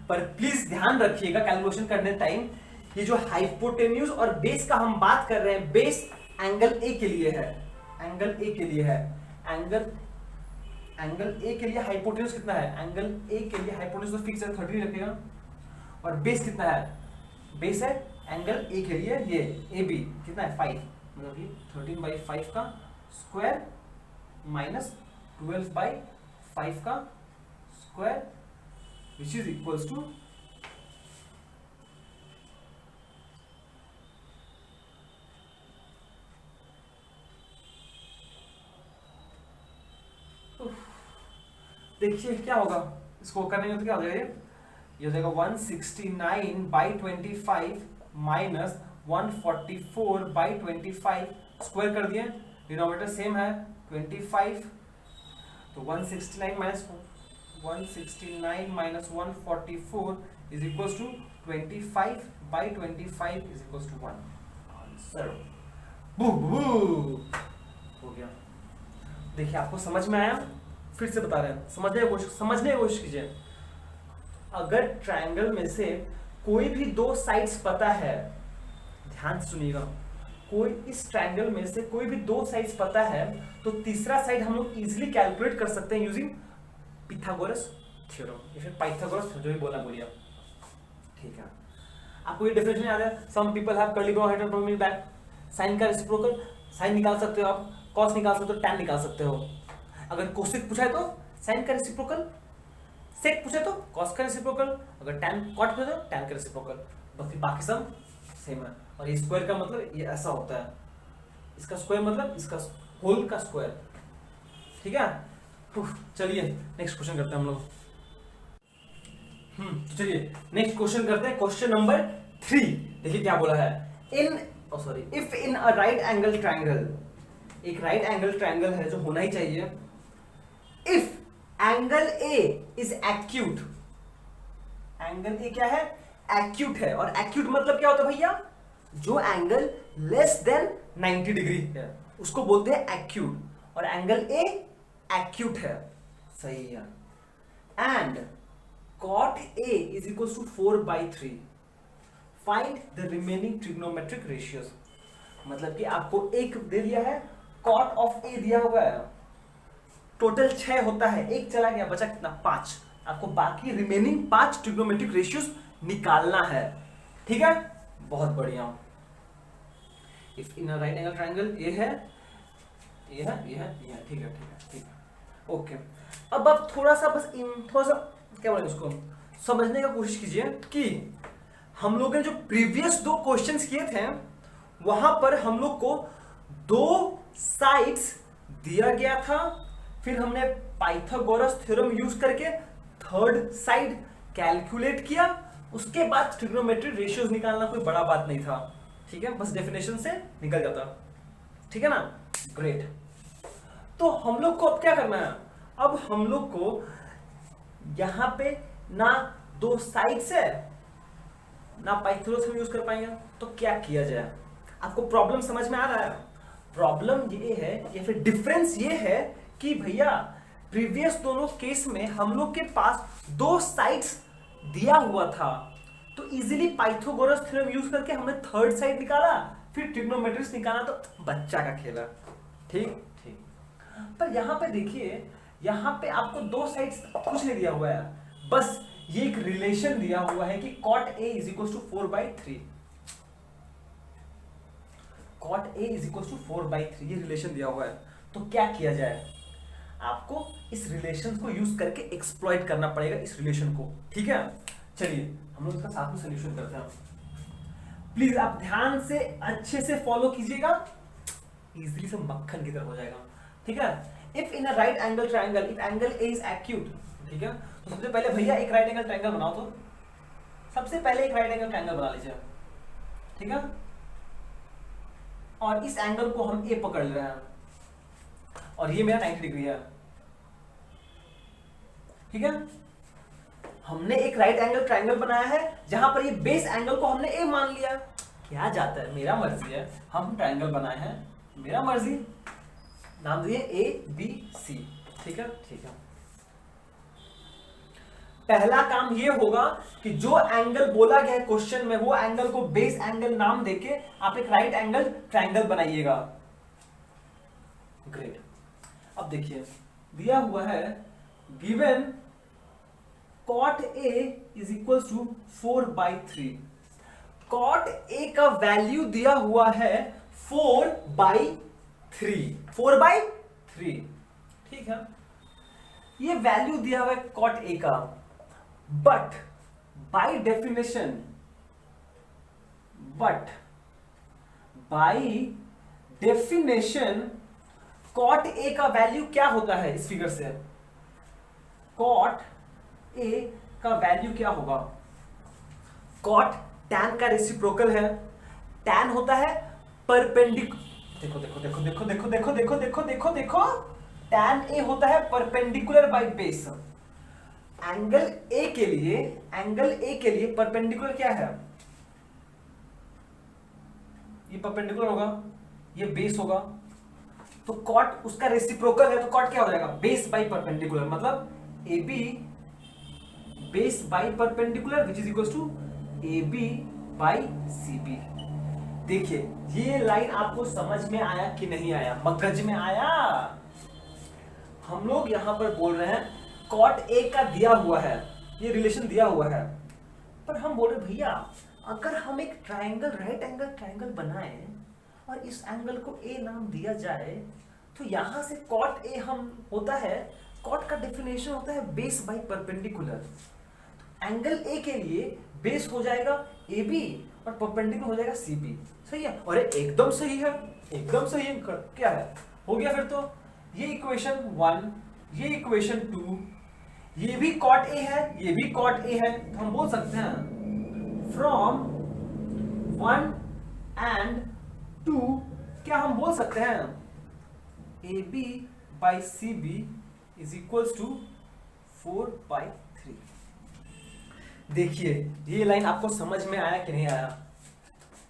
पर प्लीज ध्यान रखिएगा कैलकुलेशन करने टाइम ये जो हाइपोटेन्यूज और बेस का हम बात कर रहे हैं, बेस एंगल ए के लिए है, एंगल ए के लिए है, एंगल ए के लिए हाइपोटेन्यूज कितना है, एंगल ए के लिए हाइपोटेन्यूज तो फिक्स है 30 रखिएगा, और बेस कितना है, बेस है एंगल ए के लिए ये ए बी कितना है 5, मतलब कि 13/5 का स्क्वायर माइनस 12/5 का square which is equals to देखिए क्या होगा, इसको करने में तो क्या हो जाएगा, ये हो जाएगा 169/25 माइनस 144/25 स्क्वायर कर दिए, डिनोमिनेटर सेम है 25, तो 169 minus 144 is equals to 25/25 is equals to 1, answer हो गया। देखिए आपको समझ में आया, फिर से बता रहे हैं, समझने की कोशिश कीजिए। अगर ट्रायंगल में से कोई भी दो साइड्स पता है, ध्यान से सुनिएगा, कोई इस ट्रायंगल में से कोई भी दो साइड्स पता है तो तीसरा साइड हम लोग इजीली कैलकुलेट कर सकते हैं यूजिंग पिथागोरस थ्योरम या फिर पाइथागोरस, जो भी बोला बोलिए, ठीक है। आपको ये डेफिनेशन याद है, some people have curly brown hair and brown back, sine का रेसिप्रोकल, साइन निकाल सकते हो आप, कॉस निकाल सकते हो, टैन निकाल सकते हो। अगर कोसेक पूछा है तो साइन का रेसिप्रोकल, सेक पूछे तो कॉस का रेसिप्रोकल, अगर टैन कॉट पूछे तो टैन का रेसिप्रोकल, बाकी सब सेम है। और ये स्क्वायर का मतलब ये ऐसा होता है, इसका स्क्वायर मतलब इसका होल का स्क्वायर, ठीक है। चलिए नेक्स्ट क्वेश्चन करते हैं हम लोग। तो चलिए नेक्स्ट क्वेश्चन करते हैं, क्वेश्चन नंबर 3। देखिए क्या बोला है, if in a right angle triangle, एक राइट एंगल ट्रायंगल है जो होना ही चाहिए, if angle A is acute, angle A क्या है, एक्यूट है, और एक्यूट मतलब क्या होता है भैया, जो एंगल लेस देन 90 डिग्री है उसको बोलते हैं एक्यूट, और एंगल ए एक्यूट है, सही है। And cot A is equals to 4/3, find the remaining trigonometric ratios, मतलब कि आपको एक दे दिया है, cot of A दिया हुआ है, टोटल 6 होता है, एक चला गया, बचा कितना 5, आपको बाकी रिमेनिंग 5 ट्रिग्नोमेट्रिक रेशियोज निकालना है, ठीक है। बहुत बढ़िया। If in a right angle triangle ये है, ये है, ये है, ये है, ठीक है, ठीक है, ठीक है, ओके। अब आप थोड़ा सा क्या बोलेंगे उसको समझने का कोशिश कीजिए कि हम लोग ने जो प्रीवियस 2 क्वेश्चंस किए थे वहां पर हम लोग को 2 साइड्स दिया गया था, फिर हमने पाइथागोरस थ्योरम यूज करके थर्ड साइड कैलकुलेट किया, उसके बाद ट्रिग्नोमेट्रिक रेशियोज निकालना कोई बड़ा बात नहीं था, ठीक है, बस डेफिनेशन से निकल जाता, ठीक है ना, ग्रेट। तो हम लोग को अब क्या करना है, अब हम लोग को यहां पे ना 2 साइड्स है ना पाइथागोरस हम यूज कर पाएंगे, तो क्या किया जाए। आपको प्रॉब्लम समझ में आ रहा है, प्रॉब्लम ये है या फिर डिफरेंस ये है कि भैया प्रीवियस दोनों केस में हम लोग के पास 2 साइड्स दिया हुआ था, तो इजीली पाइथागोरस थ्योरम यूज करके हमने थर्ड साइड निकाला, फिर ट्रिग्नोमेट्रिक्स निकाला, तो बच्चा का खेला, ठीक ठीक। पर यहां पे देखिए, यहां पे आपको 2 साइड्स कुछ नहीं दिया हुआ है, बस ये एक रिलेशन दिया हुआ है कि cot A is equals to 4/3, cot A is equals to 4/3, ये रिलेशन दिया हुआ है। तो क्या किया जाए, आपको इस रिलेशन को यूज करके एक्सप्लॉइट करना पड़ेगा इस रिलेशन को, ठीक है। चलिए हम लोग इसका साथ में सॉल्यूशन करते हैं, प्लीज आप ध्यान से अच्छे से फॉलो कीजिएगा, इजीली से मक्खन की तरह हो जाएगा, ठीक है। If in a right angle triangle, if angle A is acute, ठीक है, तो सबसे पहले भैया एक राइट एंगल ट्रायंगल बनाओ, तो सबसे पहले एक राइट एंगल ट्रायंगल बना लीजिए, ठीक है, और इस एंगल को हम ए पकड़ ले रहे हैं, और ये मेरा 90 डिग्री है, ठीक है। हमने एक राइट एंगल ट्रायंगल बनाया है जहां पर ये बेस एंगल को हमने ए मान लिया, क्या जाता है, मेरा मर्जी है, हम ट्रायंगल बनाए हैं, मेरा मर्जी, नाम दिए A B C, ठीक है, ठीक है। पहला काम ये होगा कि जो एंगल बोला गया है क्वेश्चन में वो एंगल को बेस एंगल नाम देके आप एक राइट एंगल ट्रायंगल बनाइएगा। ग्रेट। अब देखिए दिया हुआ है given cot A is equals to 4/3। cot A का वैल्यू दिया हुआ है 4/3। 4/3 ठीक है, ये वैल्यू दिया हुआ है cot A का, but by definition cot A का वैल्यू क्या होता है इस फिगर से? cot A का वैल्यू क्या होगा? cot tan का रेसिप्रोकल है, tan होता है परपेंडिकुलर, देखो tan A होता है perpendicular by base. Angle A के लिए परपेंडिकुलर क्या है? ये परपेंडिकुलर होगा, ये बेस होगा, तो cot उसका रेसिप्रोकल है, तो cot क्या हो जाएगा? बेस बाय परपेंडिकुलर, मतलब AB base by perpendicular which is equals to AB by CB। देखिए ये लाइन आपको समझ में आया कि नहीं आया? मगज में आया? हम लोग यहां पर बोल रहे हैं cot A का दिया हुआ है, ये रिलेशन दिया हुआ है, पर हम बोल रहे भैया अगर हम एक ट्रायंगल, राइट एंगल ट्रायंगल बनाए और इस एंगल को A नाम दिया जाए, तो यहां से cot A हम होता है, cot का डेफिनेशन होता है base by perpendicular. Angle A के लिए बेस हो जाएगा AB और परपेंडिकुलर हो जाएगा CB। सही है? और एकदम सही है, एकदम सही है। क्या है? हो गया फिर तो ये इक्वेशन 1, ये इक्वेशन 2, ये भी cot A है, ये भी cot A है, तो हम बोल सकते हैं फ्रॉम 1 एंड 2 क्या हम बोल सकते हैं? AB by CB is equals to 4/3। देखिए ये लाइन आपको समझ में आया कि नहीं आया?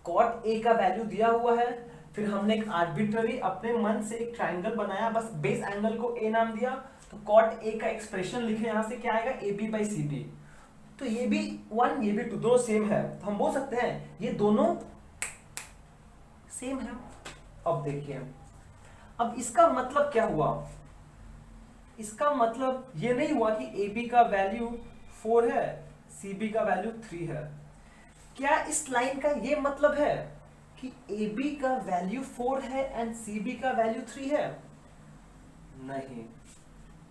cot A का वैल्यू दिया हुआ है, फिर हमने एक आर्बिट्ररी अपने मन से एक ट्रायंगल बनाया, बस बेस एंगल को A नाम दिया, तो cot A का एक्सप्रेशन लिखे, यहां से क्या आएगा? AB by CB। तो ये भी 1 ये भी 2 दोनों सेम है, तो हम बोल सकते हैं ये दोनों सेम है। अब देखिए अब इसका मतलब क्या हुआ? इसका मतलब ये नहीं हुआ कि AB का वैल्यू 4 है, CB का वैल्यू 3 है। क्या इस लाइन का ये मतलब है कि AB का वैल्यू 4 है एंड CB का वैल्यू 3 है? नहीं।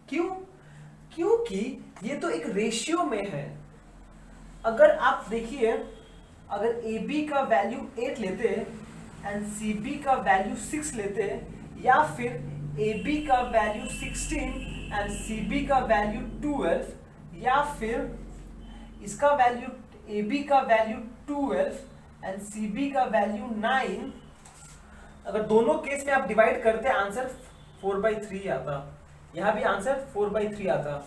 क्यों? क्योंकि ये तो एक रेशियो में है। अगर आप देखिए, अगर AB का वैल्यू 8 लेते एंड CB का वैल्यू 6 लेते, या फिर AB का वैल्यू 16 एंड CB का वैल्यू 12, या फिर इसका वैल्यू AB का वैल्यू 12 एंड CB का वैल्यू 9, अगर दोनों केस में आप डिवाइड करते आंसर 4/3 आता, यहां भी आंसर 4/3 आता,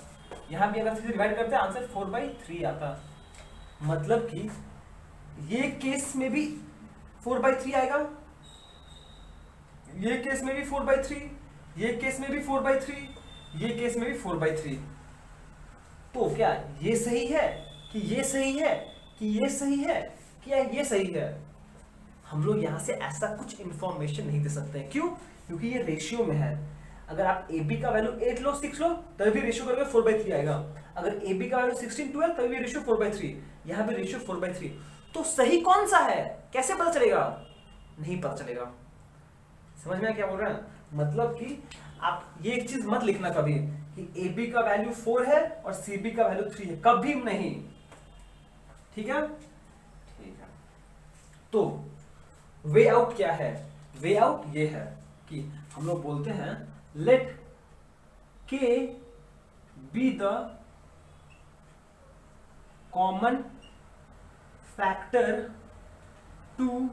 यहां भी अगर डिवाइड करते आंसर 4/3 आता। मतलब कि ये केस में भी 4/3 आएगा, ये केस में भी 4/3, ये केस में भी 4/3, ये केस में भी 4/3। तो क्या ये सही है कि ये सही है कि ये सही है कि ये सही है? हम लोग यहां से ऐसा कुछ इंफॉर्मेशन नहीं दे सकते। क्यों? क्योंकि ये रेशियो में है। अगर आप AB का वैल्यू 8 लो, 6 लो, तभी भी रेशियो करके 4/3 आएगा। अगर AB का वैल्यू 16, 12, तभी भी रेशियो 4/3, यहां भी रेशियो 4/3। तो सही कौन सा है कैसे पता चलेगा? नहीं पता चलेगा। समझ में क्या बोल रहे हैं? मतलब कि आप ये एक चीज मत लिखना कभी कि AB का वैल्यू 4 है और CB का वैल्यू 3 है, कभी नहीं। ठीक है? ठीक है। तो वे आउट क्या है? वे आउट ये है कि हम लोग बोलते हैं let K be the common factor to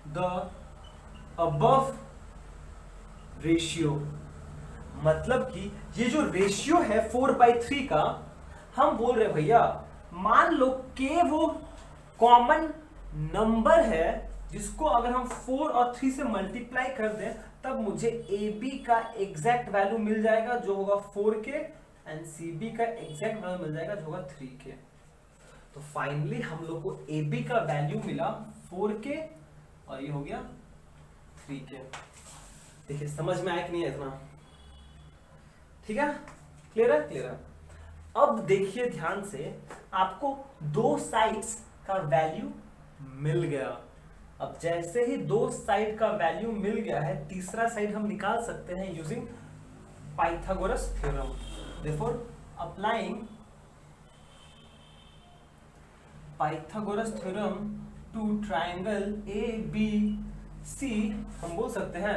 the above ratio. मतलब कि ये जो रेशियो है 4/3 का, हम बोल रहे भैया मान लो K वो कॉमन नंबर है जिसको अगर हम 4 और 3 से मल्टीप्लाई कर दें तब मुझे AB का एग्जैक्ट वैल्यू मिल जाएगा, जो होगा 4K एंड सी बी का एग्जैक्ट वैल्यू मिल जाएगा जो होगा 3k। तो फाइनली हम लोग को ए बी का वैल्यू मिला 4k और ये हो गया 3k। देखिए समझ में आया कि नहीं है इतना? ठीक है, क्लियर है? क्लियर है। अब देखिए ध्यान से, आपको दो साइड्स का वैल्यू मिल गया। अब जैसे ही दो साइड का वैल्यू मिल गया है, तीसरा साइड हम निकाल सकते हैं using Pythagoras theorem. Therefore, applying Pythagoras theorem to triangle ABC, हम बोल सकते हैं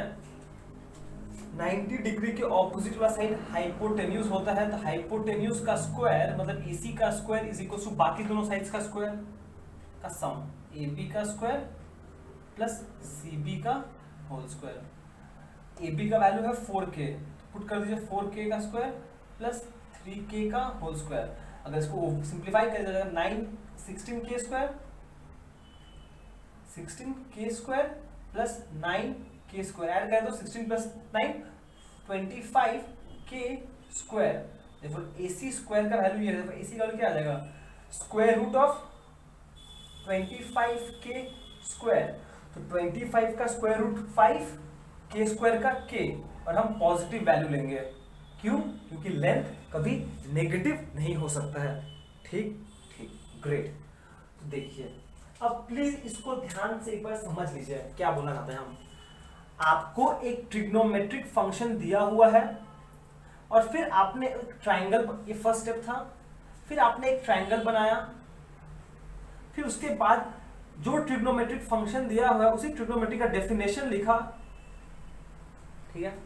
90 डिग्री के ऑपोजिट वाला साइड हाइपोटेन्यूज होता है। तो हाइपोटेन्यूज का स्क्वायर मतलब AC का स्क्वायर इज इक्वल टू बाकी दोनों साइड्स का स्क्वायर का सम, AB का स्क्वायर प्लस CB का होल स्क्वायर। AB का वैल्यू है 4k, पुट कर दीजिए 4k का स्क्वायर प्लस 3k का होल स्क्वायर। अगर इसको सिंप्लीफाई कर दिया जाएगा 16k square, 16k square plus 9k square add करें तो 16 प्लस 9 25k स्क्वायर। देखो AC स्क्वायर का वैल्यू ये है, AC का वैल्यू क्या आ जाएगा? Square root of 25k square. तो 25 का स्क्वायर रूट 5, k स्क्वायर का k, और हम पॉजिटिव वैल्यू लेंगे। क्यों? क्योंकि लेंथ कभी नेगेटिव नहीं हो सकता है। ठीक ठीक, ग्रेट। तो देखिए अब प्लीज इसको ध्यान से एक बार समझ लीजिए क्या बोलना चाहते हैं हम। आपको एक ट्रिग्नोमेट्रिक फंक्शन दिया हुआ है और फिर आपने एक ट्राइंगल, ये फर्स्ट स्टेप था, फिर आपने एक ट्राइंगल बनाया, फिर उसके बाद जो ट्रिग्नोमेट्रिक फंक्शन दिया हुआ है उसी ट्रिग्नोमेट्री का डेफिनेशन लिखा, ठीक है,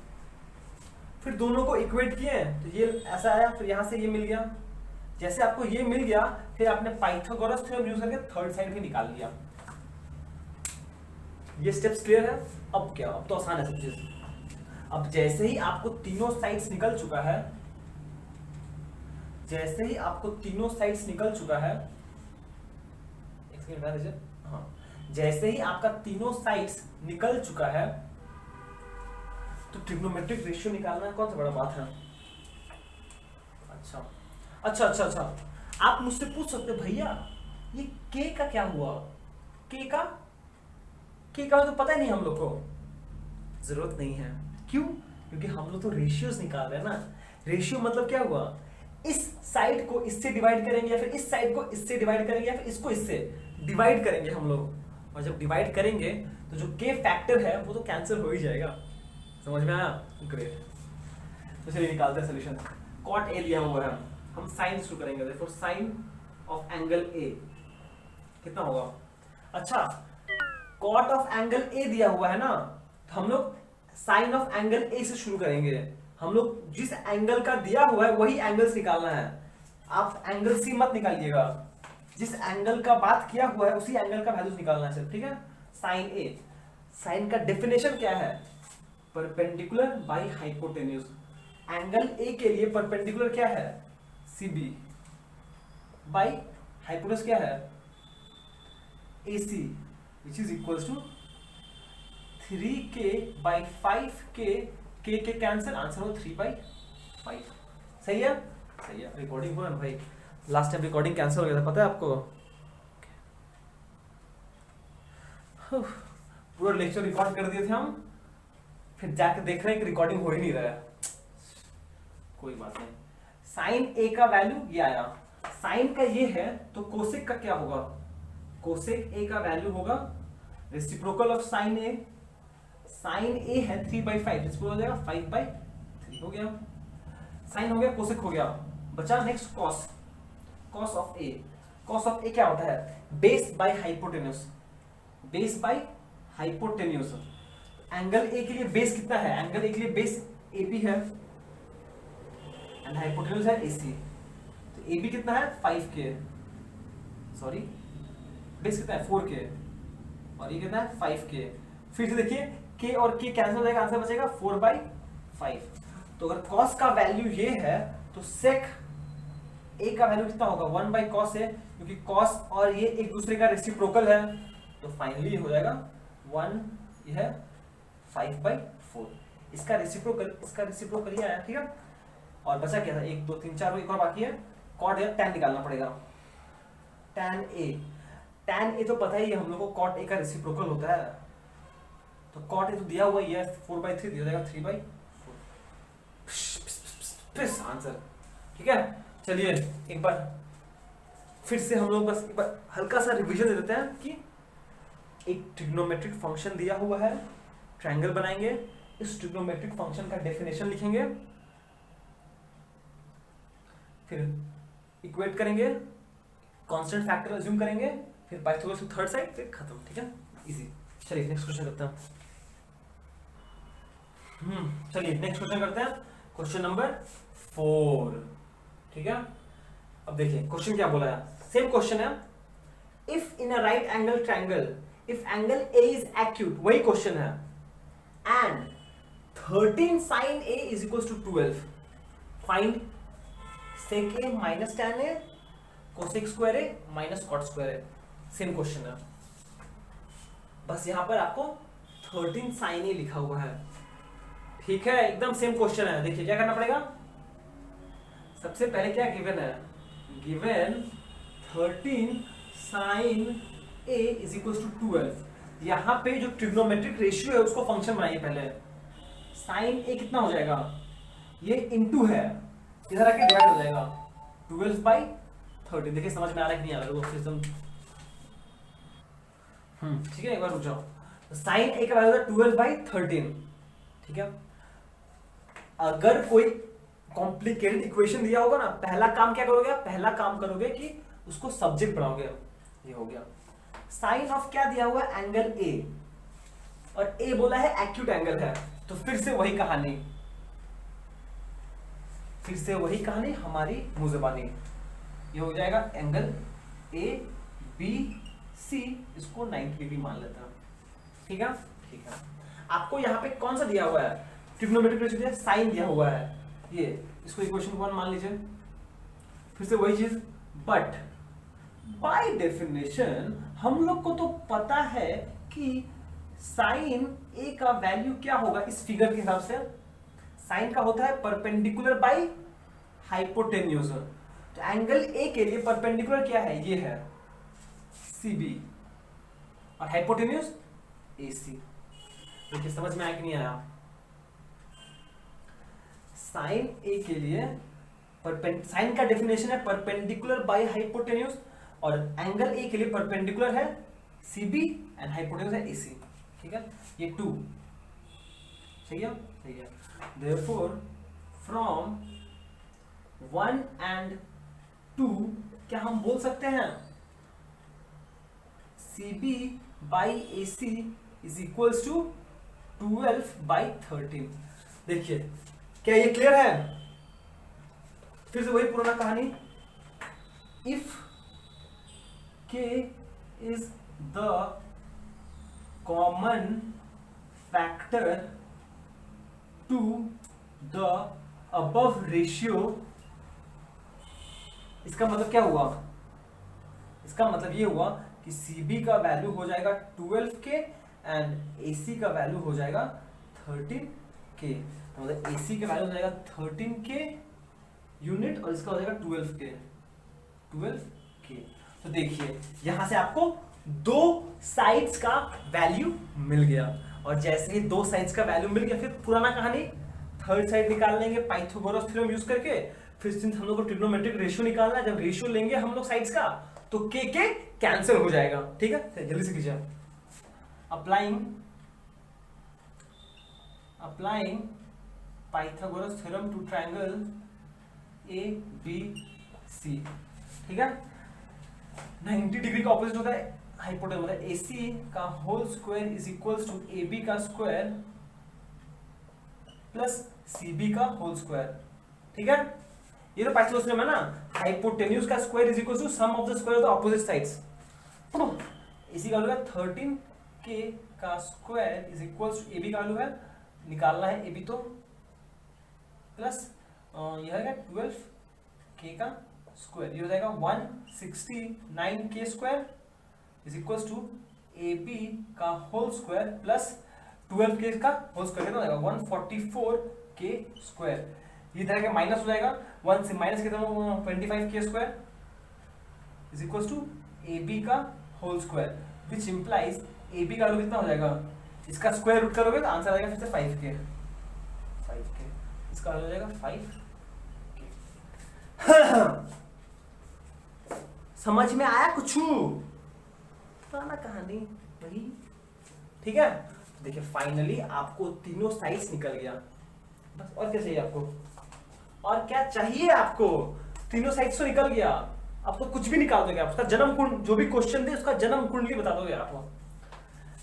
फिर दोनों को इक्वेट किए तो ये ऐसा आया, फिर यहां से ये मिल गया। जैसे आपको ये मिल गया फिर आपने पाइथागोरस थ्योरम यूज करके थर्ड साइड भी निकाल लिया। ये स्टेप्स क्लियर है? अब क्या, अब तो आसान है सब चीज। अब जैसे ही आपको तीनों साइड्स निकल चुका है, जैसे ही आपको तीनों साइड्स निकल चुका है, एक सेकंड बता दीजिए, हाँ, जैसे ही आपका तीनों साइड्स निकल चुका है तो ट्रिग्नोमेट्रिक रेशियो निकालना कौन सा बड़ा बात है। अच्छा अच्छा अच्छा अच्छा, आप मुझसे पूछ सकते हो भैया ये k का क्या हुआ? k का तो पता ही नहीं हम लोग को, जरूरत नहीं है। क्यों? क्योंकि हम लोग तो रेशियोज निकाल रहे हैं ना। रेशियो मतलब क्या हुआ, इस साइड को इससे डिवाइड करेंगे या फिर इस साइड को इससे डिवाइड करेंगे या फिर इसको इससे डिवाइड करेंगे हम लोग, और जब डिवाइड करेंगे तो जो k फैक्टर है वो तो कैंसिल हो ही जाएगा। समझ में आया? ग्रेट। तो चलिए निकालते हैं सॉल्यूशन। कॉट ए लिया हुआ है, हम साइन शुरू करेंगे। देखो साइन ऑफ एंगल ए कितना होगा? अच्छा, कॉट ऑफ एंगल ए दिया हुआ है ना, तो हम लोग साइन ऑफ एंगल ए से शुरू करेंगे। हम लोग जिस एंगल का दिया हुआ है वही एंगल्स निकालना है। आप एंगल सी मत निकालिएगा, जिस एंगल का बात किया हुआ है उसी एंगल का वैल्यूज निकालना है सिर्फ, ठीक है। साइन ए, साइन का डेफिनेशन क्या है? Perpendicular by hypotenuse. Angle A के लिए परपेंडिकुलर क्या है? CB बाई हाइपोटेन्यूज क्या है? AC, which is equals to 3k by 5k, k के कैंसिल, आंसर हो 3/5। सही है? सही है। रिकॉर्डिंग हुआ ना भाई, लास्ट टाइम रिकॉर्डिंग कैंसिल हो गया था, पता है आपको? पूरा लेक्चर रिकॉर्ड कर दिए थे हम, फिर जाके देख रहे हैं कि रिकॉर्डिंग हो ही नहीं रहा है। कोई बात नहीं। साइन ए का वैल्यू ये आया, साइन का ये है तो कोसेक का क्या होगा? कोसेक ए का वैल्यू होगा reciprocal of sine A. Sine A है 3/5, रेसिप्रोकल हो जाएगा 5/3 हो गया। साइन हो गया, कोसेक हो गया, बचा next cos. Cos of A, cos of A क्या होता है? Base by hypotenuse, base by hypotenuse. Angle A के लिए बेस कितना है? एंगल ए के लिए बेस AB है एंड हाइपोटेन्यूज है AC। तो AB कितना है? 5k, सॉरी बेस कितना है? 4k, और ये कितना है? 5k। फिर से देखिए k और k कैंसिल हो जाएगा, आंसर बचेगा 4/5। तो अगर cos का वैल्यू ये है तो sec a का वैल्यू कितना होगा? 1/cos a, क्योंकि cos और ये एक दूसरे का रेसिप्रोकल है। तो फाइनली हो जाएगा 1, ये है 5/4। इसका रेसिप्रोकल ये आया, ठीक है। और बचा क्या था, 1 2 3 4 एक और बाकी है, कॉट या tan निकालना पड़ेगा। tan a तो पता ही है हम लोग को, cot a का रेसिप्रोकल होता है, तो cot a तो दिया हुआ ही है, 4/3 दिया जाएगा 3/4 आंसर। ठीक है, चलिए एक बार फिर से हम लोग बस एक बार हल्का सा रिवीजन दे देते हैं कि एक ट्रिग्नोमेट्रिक फंक्शन दिया हुआ है, ट्रायंगल बनाएंगे, इस ट्रिग्नोमेट्रिक फंक्शन का डेफिनेशन लिखेंगे, फिर इक्वेट करेंगे, कांस्टेंट फैक्टर अज्यूम करेंगे, फिर पाइथागोरस की थर्ड साइड, फिर खत्म। ठीक है, इजी। चलिए नेक्स्ट क्वेश्चन करते हैं। चलिए नेक्स्ट क्वेश्चन करते हैं, क्वेश्चन नंबर 4। ठीक है, अब देखिए क्वेश्चन क्या बोला है, सेम क्वेश्चन है, if in a right angle triangle if angle A is acute, वही क्वेश्चन है, and 13 sin a is equals to 12, find sec a minus tan a cosec square a minus cot square a। Same question है, बस यहां पर आपको 13 sin a लिखा हुआ है। ठीक है, एकदम सेम क्वेश्चन है। देखिए क्या करना पड़ेगा, सबसे पहले क्या गिवन है, given 13 sin a is equals to 12, यहां पे जो ट्रिग्नोमेट्रिक रेशियो है उसको फंक्शन बनाइए पहले। साइन ए कितना हो जाएगा, ये इनटू है, इधर आके डिवाइड हो जाएगा 12/13। देखिए समझ में आ रहा है कि नहीं आ रहा है, वो सिस्टम ठीक है, एक बार रुक जाओ। साइन ए का वैल्यू होता है 12/13। ठीक है, अगर कोई कॉम्प्लिकेटेड इक्वेशन दिया होगा ना, पहला काम क्या करोगे, पहला काम करोगे कि उसको सब्जेक्ट बनाओगे। ये हो गया साइन ऑफ क्या दिया हुआ है, एंगल ए, और ए बोला है एक्यूट एंगल है, तो फिर से वही कहानी, हमारी मुंह ज़बानी। ये हो जाएगा एंगल ए बी सी, इसको 90 डिग्री मान लेता हूं। ठीक है, ठीक है, आपको यहाँ पे कौन सा दिया हुआ है, ट्रिग्नोमेट्रिक रेशियो दिया, साइन दिया हुआ है, ये इसको इक्वेशन 1 मान लीजिए, फिर से वही चीज, बट बाय डेफिनेशन हम लोग को तो पता है कि साइन ए का वैल्यू क्या होगा, इस फिगर के हिसाब से साइन का होता है परपेंडिकुलर बाय हाइपोटेन्यूज, तो एंगल ए के लिए परपेंडिकुलर क्या है, ये है CB, और हाइपोटेन्यूज AC। देखिए समझ में आया कि नहीं आया, साइन ए के लिए साइन का डेफिनेशन है परपेंडिकुलर बाय हाइपोटेन्यूज, और एंगल ए के लिए परपेंडिकुलर है CB एंड हाइपोटेन्यूज है AC। ठीक है, ये 2 सही है, सही है। Therefore from 1 and 2 क्या हम बोल सकते हैं, CB by AC is equals to 12/13। देखिए क्या ये क्लियर है, फिर से वही पुराना कहानी, if K is the common factor to the above ratio, इसका मतलब क्या हुआ, इसका मतलब ये हुआ कि CB का वैल्यू हो जाएगा 12K एंड AC का वैल्यू हो जाएगा 13K, मतलब AC का वैल्यू हो जाएगा 13K यूनिट और इसका हो जाएगा 12K। तो देखिए यहां से आपको दो साइड्स का वैल्यू मिल गया, और जैसे ही दो साइड्स का वैल्यू मिल गया, फिर पुराना कहानी, थर्ड साइड निकाल लेंगे पाइथागोरस थ्योरम यूज करके, फिर सिंस हम लोग को ट्रिग्नोमेट्रिक रेशियो निकालना है, जब रेशियो लेंगे हम लोग साइड्स का तो के कैंसिल हो जाएगा। ठीक है, जल्दी से कीजिए, applying Pythagoras theorem to triangle ABC। ठीक है, 90 डिग्री का ऑपोजिट होता है हाइपोटेन्यूज, होता है AC का whole square is equals to AB का स्क्वायर प्लस CB का होल स्क्वायर। ठीक है, ये तो पाइथागोरस थ्योरम है ना, हाइपोटेन्यूज का square is equals to sum of the square of the opposite sides. AC का वैल्यू है 13K का square is equals to AB का वैल्यू है, निकालना है AB तो, प्लस यह है 12K का स्क्वायर, ये हो जाएगा 169K square is equals to AB का होल स्क्वायर प्लस 12K का होल स्क्वायर, कितना हो जाएगा 144K स्क्वायर। ये तरह के माइनस हो जाएगा, 1 से माइनस कितना 25k² is equal to AB का whole square, which implies AB का वैल्यू कितना हो जाएगा, इसका स्क्वायर रूट करोगे तो आंसर आ जाएगा फिर से 5k, इसका हो जाएगा 5k। समझ में आया कुछ? पुराना कहानी वही, ठीक है। देखिए फाइनली आपको तीनों साइड्स निकल गया, बस और क्या चाहिए आपको, और क्या चाहिए आपको, तीनों साइड्स तो निकल गया। अब तो कुछ भी निकाल दोगे आप, उसका जन्म कुंड जो भी क्वेश्चन दे उसका जन्म कुंडली बता दोगे आपको।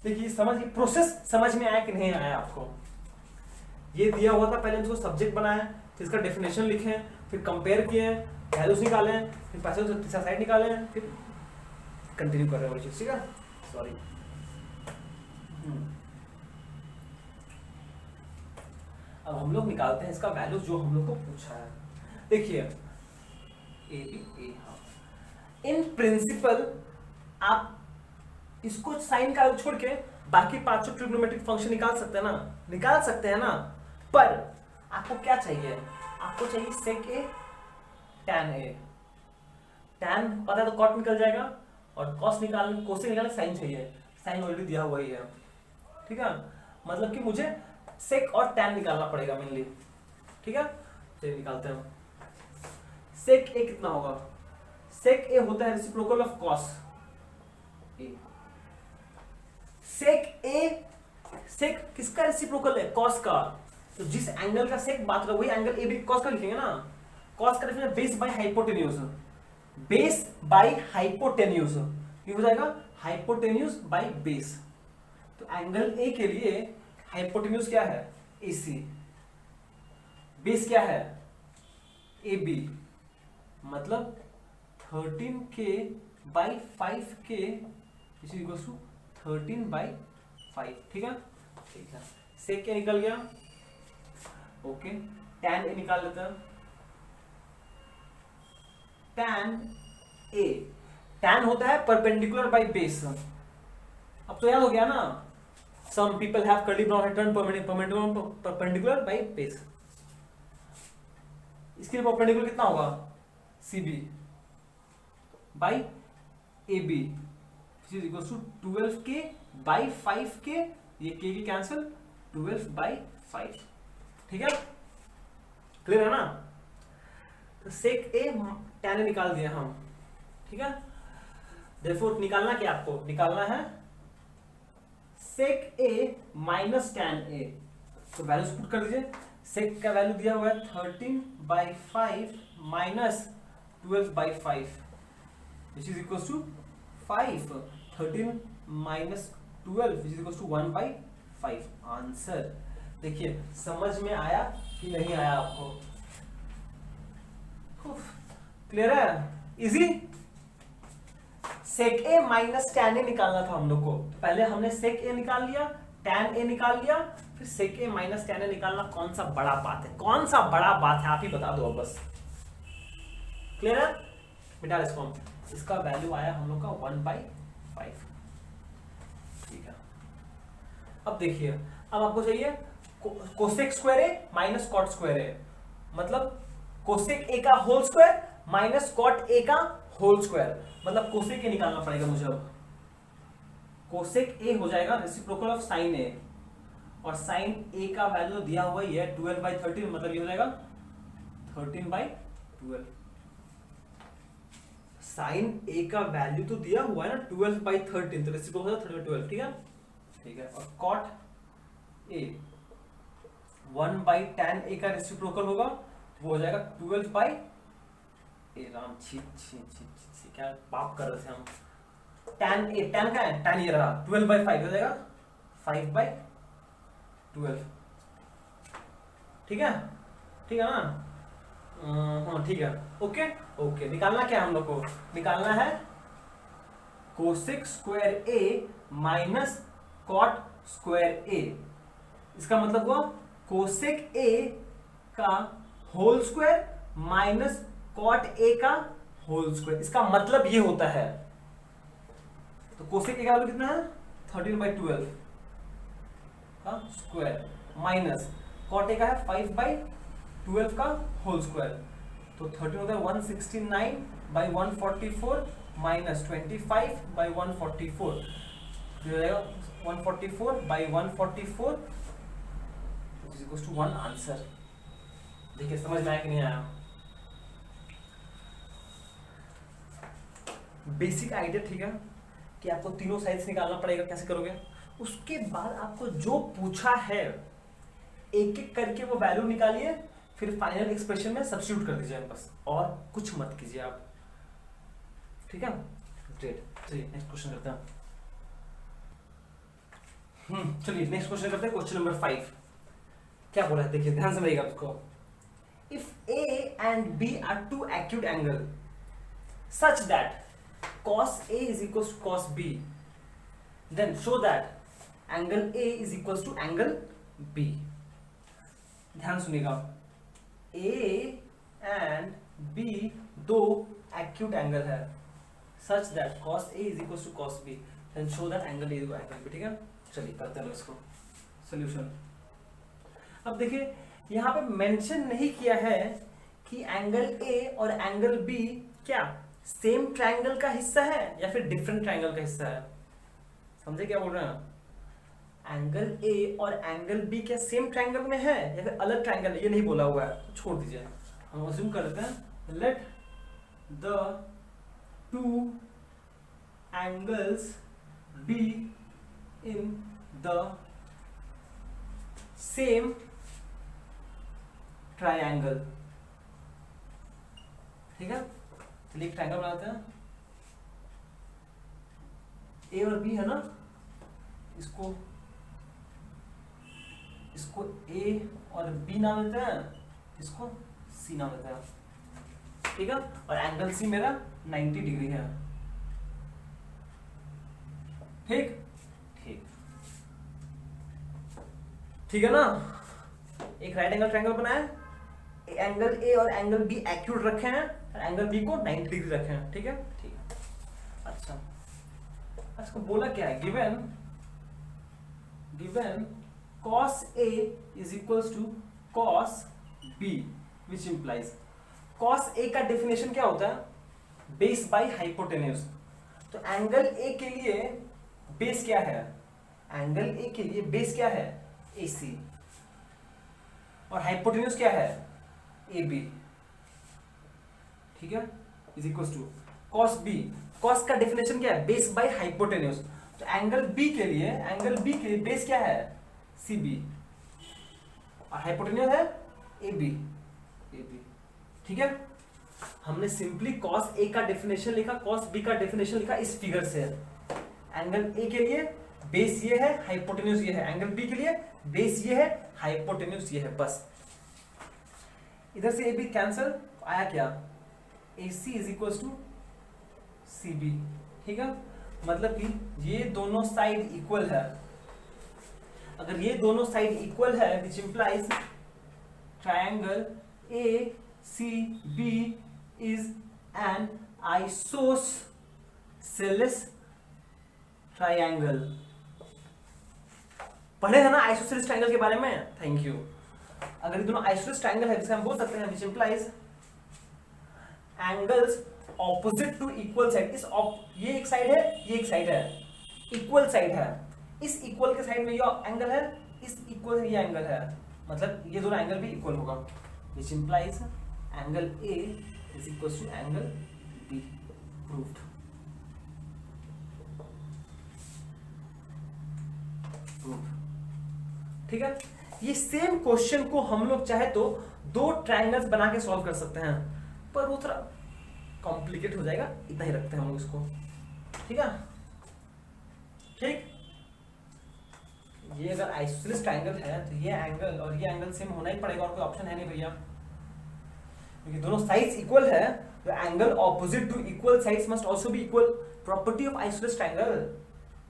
देखिए समझ, प्रोसेस समझ में आया कि नहीं आया आपको? ये दिया हुआ था, पहले हम इसको सब्जेक्ट बनाए, फिर इसका डेफिनेशन लिखे, फिर कंपेयर किए, वैल्यूज निकाले, फिर पैसे तीसरा साइड निकाले, फिर कंटिन्यू कर रहे हैं वही चीज, ठीक है। सॉरी, अब हम लोग निकालते हैं इसका वैल्यू जो हम लोग को पूछा है। देखिए इन प्रिंसिपल आप इसको साइन का छोड़ के बाकी 500 ट्रिग्नोमेट्रिक फंक्शन निकाल सकते हैं ना, निकाल सकते हैं ना। पर आपको क्या चाहिए, आपको चाहिए सेक ए टैन ए। टैन पता है तो कॉट निकल जाएगा, और कॉस निकालने, कोसेक निकालने साइन चाहिए, साइन ऑलरेडी दिया हुआ ही है, ठीक है। मतलब कि मुझे सेक और टैन निकालना पड़ेगा मेनली, ठीक है। चलिए निकालते हैं। सेक ए कितना होगा, सेक ए होता है रेसिप्रोकल ऑफ कॉस ए। सेक ए, सेक किसका रेसिप्रोकल है, कॉस का। तो जिस एंगल का सेक बात कर वही एंगल ए भी कॉस का लिखेंगे ना। कॉस का definition base by hypotenuse, base by hypotenuse, ये हो जाएगा हाइपोटेन्यूज बाय बेस। तो एंगल ए के लिए हाइपोटेन्यूज क्या है, AC, बेस क्या है AB, मतलब 13k by 5k is equal to 13/5, ठीक है। ठीक है, सेक क्या निकल गया, ओके। टैन ए निकाल लेते हैं, टैन ए, टैन होता है परपेंडिकुलर बाय बेस। अब तो याद हो गया ना, some people have curly brown hair turn perpendicular by base। इसके लिए परपेंडिकुलर कितना होगा, CB by AB which is equals to 12k by 5k, ये k की कैंसिल, 12/5, ठीक है। क्लियर है ना। तो सेक ए टैन ए निकाल दिया हम, ठीक है। देयरफॉर निकालना क्या, आपको निकालना है सेक ए माइनस टैन ए। तो वैल्यूज पुट कर दीजिए। सेक का वैल्यू दिया हुआ है 13/5 minus 12/5 which is equals to 5। 13 minus 12 which is equals to 1/5 answer. देखिए समझ में आया कि नहीं आया आपको, क्लियर है, easy. Sec A minus tan A निकालना था हम लोग को। पहले हमने सेक ए निकाल लिया, टैन ए निकाल लिया, फिर सेक ए माइनस टैन ए निकालना कौन सा बड़ा बात है, कौन सा बड़ा बात है, आप ही बता दो अब बस। क्लियर है, मिटा इसको हम। इसका वैल्यू आया हम लोग का 1/5, ठीक है। अब देखिए, अब आपको चाहिए cosec square A minus cot square A, मतलब कोसेक ए का whole square minus cot A का होल स्क्वायर, मतलब कोसेक ए निकालना पड़ेगा मुझे। अब कोसेक ए हो जाएगा रेसिप्रोकल ऑफ साइन ए, और साइन ए का वैल्यू दिया हुआ ही है 12/13, मतलब ये हो जाएगा 13/12। साइन ए का वैल्यू तो दिया हुआ है ना 12/13, तो रेसिप्रोकल हो जाएगा 13/12, ठीक है, ठीक है। और कॉट ए 1/tan ए का रेसिप्रोकल होगा, वो हो जाएगा 12 ए राम, छी छी छी छी, क्या पाप कर रहे थे हम। tan ए, tan का है, tan ये रहा 12/5 हो जाएगा 5/12, ठीक है, ठीक है ना। हाँ ठीक है, ओके ओके। निकालना क्या है हम लोग को, निकालना है cosec square A minus cot square A. इसका मतलब हुआ कोसेक ए का whole square minus cot A का होल स्क्वायर। इसका मतलब ये होता है, तो कोसेक ए का वैल्यू कितना है 13/12 का स्क्वायर माइनस कॉट ए का है 5/12 12 का होल स्क्वायर, तो 13 होता है 169 बाई 144 माइनस 25 बाई 144, हो जाएगा 144 by 144 is equal to 1 answer. देखिए समझ में आया कि नहीं आया? बेसिक आइडिया, ठीक है, कि आपको तीनों साइड्स निकालना पड़ेगा। कैसे करोगे? उसके बाद आपको जो पूछा है एक एक करके वो वैल्यू निकालिए, फिर फाइनल एक्सप्रेशन में सब्स्टिट्यूट कर दीजिए बस, और कुछ मत कीजिए आप, ठीक है? ग्रेट। चलिए नेक्स्ट क्वेश्चन करते हैं। चलिए नेक्स्ट क्वेश्चन करते हैं, क्वेश्चन नंबर 5। क्या बोला है देखिए, ध्यान से समझिएगा इसको। If A and B are two acute angle such that cos A is equals to cos B, then show that angle A is equals to angle B. ध्यान सुनिएगा, A and B दो acute angle है, such that cos A is equals to cos B, then show that angle A is equal to angle B। ठीक है, चलिए करते हैं इसको सोल्यूशन। अब देखिए यहाँ पे मेंशन नहीं किया है कि एंगल A और एंगल B क्या सेम ट्रायंगल का हिस्सा है या फिर डिफरेंट ट्रायंगल का हिस्सा है। समझे क्या बोल रहे हैं? एंगल ए और एंगल बी क्या सेम ट्रायंगल में है या फिर अलग ट्रायंगल है, ये नहीं बोला हुआ है, तो छोड़ दीजिए। हम अज्यूम कर लेते हैं, let the two angles be in the same triangle. ठीक है, चलिए एक ट्रायंगल बनाते हैं। ए और बी है ना, इसको ए और बी नाम देते हैं, इसको सी नाम देते हैं। ठीक है, और एंगल सी मेरा 90 डिग्री है। ठीक ठीक ठीक है ना। एक राइट एंगल ट्रायंगल बनाया, एंगल ए और एंगल बी एक्यूट रखे हैं, एंगल बी को 90 डिग्री रखे हैं। ठीक है, ठीक है। अच्छा, इसको बोला क्या है, given cos A is equals to cos B, which implies cos A का डेफिनेशन क्या होता है? Base by hypotenuse. तो एंगल A के लिए बेस क्या है? एंगल A के लिए बेस क्या है? AC, और हाइपोटेन्यूज क्या है? AB। ठीक है, is equal to cos B। cos का डेफिनेशन क्या है? Base by hypotenuse. तो एंगल B के लिए बेस क्या है? CB, और हाइपोटेन्यूज है AB। ठीक है, हमने सिंपली cos A का डेफिनेशन लिखा, cos B का डेफिनेशन लिखा इस फिगर से। एंगल A के लिए बेस ये है, हाइपोटेन्यूज ये है। एंगल B के लिए बेस ये है, हाइपोटेन्यूज ये है। बस इधर से AB कैंसिल, आया क्या? AC is equal to CB। ठीक है, मतलब कि ये दोनों साइड इक्वल है। अगर ये दोनों साइड इक्वल है, which implies triangle ACB is an isosceles triangle. पढ़े है ना आइसोसेलेस ट्रायंगल के बारे में? Thank you. अगर ये दोनों आइसोसेलेस ट्रायंगल है, जिसे हम बोल सकते हैं which implies angles opposite to equal side. ये एक साइड है, ये एक साइड है, इक्वल साइड है। इस इक्वल के साइड में ये एंगल है, इस इक्वल में ये एंगल है, मतलब ये दोनों एंगल भी इक्वल होगा, which implies angle A is equal to angle B। Proved. ठीक है, ये सेम क्वेश्चन को हम लोग चाहे तो दो ट्रायंगल्स बना के सॉल्व कर सकते हैं, पर वो थोड़ा कॉम्प्लिकेट हो जाएगा, इतना ही रखते हैं हम लोग इसको। ठीक है, ठीक। ये अगर आइसोसेलेस ट्रायंगल है तो ये एंगल और ये एंगल सेम होना ही पड़ेगा, और कोई ऑप्शन है नहीं भैया, क्योंकि दोनों साइड्स इक्वल है। तो angle opposite to equal sides must also be equal. Property of isosceles triangle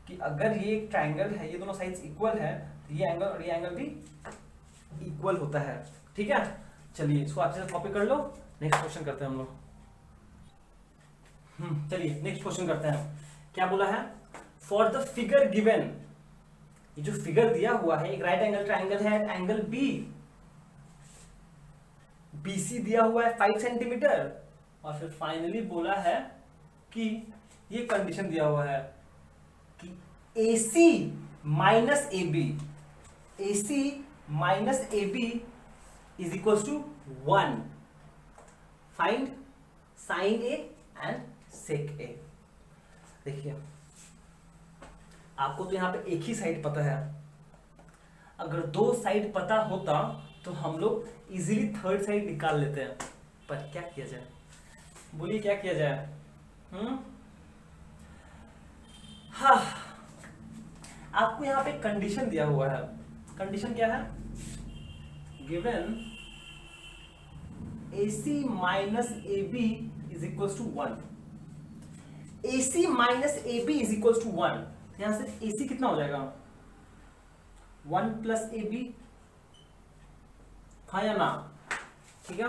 कि अगर ये एक ट्रायंगल है, ये दोनों साइड्स इक्वल है, तो ये एंगल और ये एंगल भी इक्वल होता है। ठीक है, चलिए इसको अच्छे से कॉपी कर लो। नेक्स्ट क्वेश्चन करते हैं हम लोग। चलिए नेक्स्ट क्वेश्चन करते हैं। क्या बोला है? फॉर द फिगर गिवन, ये जो फिगर दिया हुआ है, एक राइट एंगल ट्रायंगल है, एंगल बी BC दिया हुआ है 5 सेंटीमीटर, और फिर फाइनली बोला है कि ये कंडीशन दिया हुआ है कि AC minus A B is equal to 1. Find sine A and sec A. देखिए आपको तो यहां पे एक ही साइड पता है, अगर 2 साइड पता होता तो हम लोग इजीली थर्ड साइड निकाल लेते हैं, पर क्या किया जाए, बोलिए क्या किया जाए. हाँ, आपको यहां पे कंडीशन दिया हुआ है. कंडीशन क्या है? Given AC minus A B is equal to 1. AC minus A B is equal to 1. यहां से AC कितना हो जाएगा? 1 प्लस ए बी, हाँ या ना? ठीक है,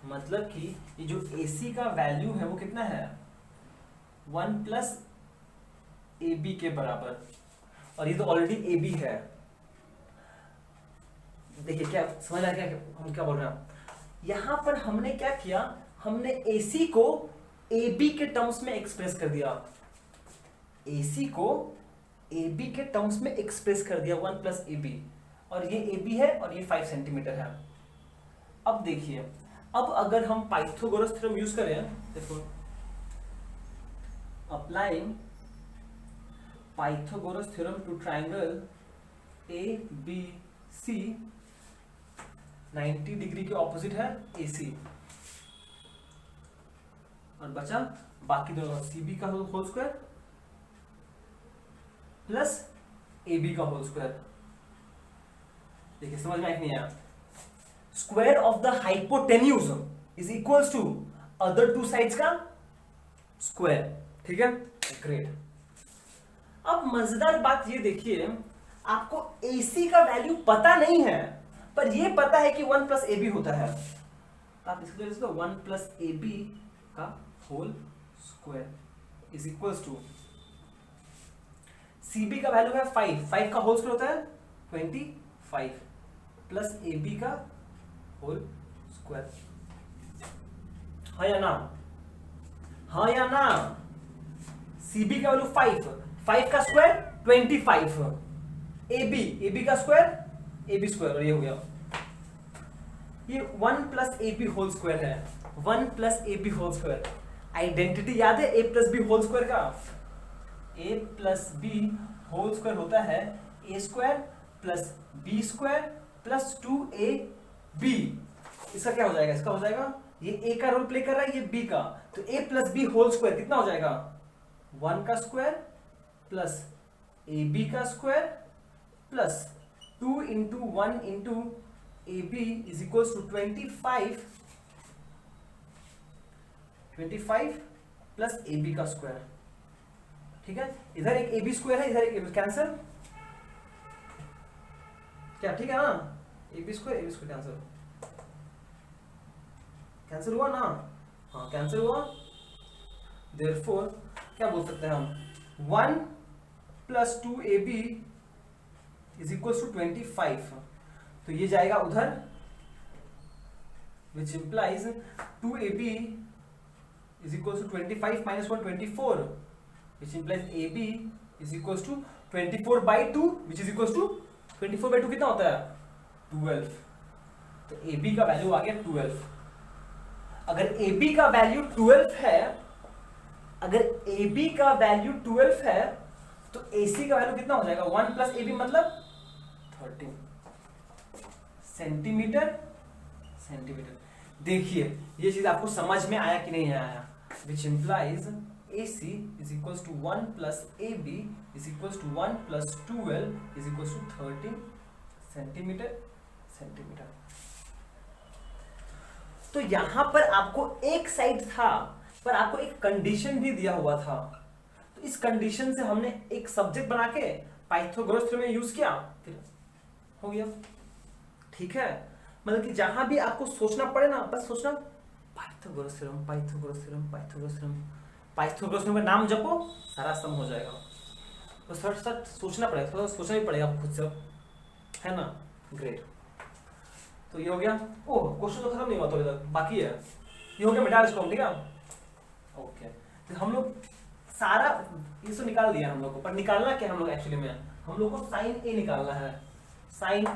मतलब कि ये जो AC का वैल्यू है वो कितना है? 1 प्लस ए बी के बराबर, और ये तो ऑलरेडी ए बी है. देखिए क्या समझ आ गया हम क्या बोल रहे हैं? यहां पर हमने क्या किया, हमने AC को AB के टर्म्स में एक्सप्रेस कर दिया. AC को AB के टर्म्स में एक्सप्रेस कर दिया 1 प्लस ए बी, और ये AB है और ये 5 सेंटीमीटर है. अब देखिए, अब अगर हम पाइथागोरस थ्योरम यूज करें, देखो applying Pythagoras theorem to triangle ABC, 90 degree के ऑपोजिट है AC, और बचा बाकी दोनों CB का होल स्क्वायर प्लस AB का होल स्क्वायर. देखिए समझ में आया कि नहीं आया? Square of the hypotenuse is equals to other two sides का स्क्वायर. ठीक है, ग्रेट. अब मजेदार बात ये देखिए, आपको AC का वैल्यू पता नहीं है, पर ये पता है कि 1 प्लस ए बी होता है, तो आप इसको लिख दो 1 प्लस ए बी का whole square is equals to CB का वैल्यू है 5 का होल स्क्वायर होता है 25 प्लस ए बी का होल स्क्वायर. हाँ या ना? हाँ या ना? CB का वैल्यू 5 का स्क्वायर 25, AB का स्क्वायर AB स्क्वायर, और ये हो गया, ये 1 plus A B whole square है. 1 plus A B whole square, identity याद है A plus B whole square का? A plus B whole square होता है A square plus B square plus 2AB. इसका क्या हो जाएगा? इसका हो जाएगा, ये A का रोल प्ले कर रहा है, ये B का, तो A plus B whole square कितना हो जाएगा? 1 का स्क्वायर प्लस AB का square plus 2 into 1 into AB is equals to 25 plus AB का स्क्वायर. ठीक है, इधर एक AB स्क्वायर है, इधर एक AB, कैंसिल क्या? ठीक है ना? AB स्क्वायर कैंसिल हुआ ना? हाँ कैंसिल हुआ. देयरफॉर क्या बोल सकते हैं हम? 1 plus 2AB is equals to 25, तो ये जाएगा उधर, which implies 2AB is equals to 25 minus 1 24, which implies AB is equals to 24/2, which is equals to 24/2 कितना होता है? 12. तो AB का वैल्यू आ गया 12. अगर AB का वैल्यू 12 है, अगर AB का वैल्यू 12 है, तो AC का वैल्यू कितना हो जाएगा? 1 प्लस AB मतलब 13 सेंटीमीटर. देखिए ये चीज आपको समझ में आया कि नहीं आया? Which implies AC is equals to 1 plus AB is equals to 1 plus 12 is equals to 13 centimetre. तो यहां पर आपको एक साइड था, पर आपको एक कंडीशन भी दिया हुआ था, तो इस कंडीशन से हमने एक सब्जेक्ट बना के पाइथागोरस थ्योरम में यूज किया, फिर हो गया. ठीक है, मतलब कि जहां भी आपको सोचना पड़े ना, बस सोचना पाइथागोरस थ्योरम का नाम जपो, सारा सम हो जाएगा. बस थोड़ा सोचना पड़ेगा, थोड़ा सोचना भी पड़ेगा आपको खुद से, है ना? ग्रेट. तो ये हो गया। ओह क्वेश्चन तो खत्म नहीं हुआ, तो इधर बाकी है, ये हो गया मिटा इसको, ठीक है। ओके तो हम लोग सारा इसको निकाल दिया हम लोग को, पर निकालना क्या हम लोग एक्चुअली में, हम लोग को साइन ए निकालना है, साइन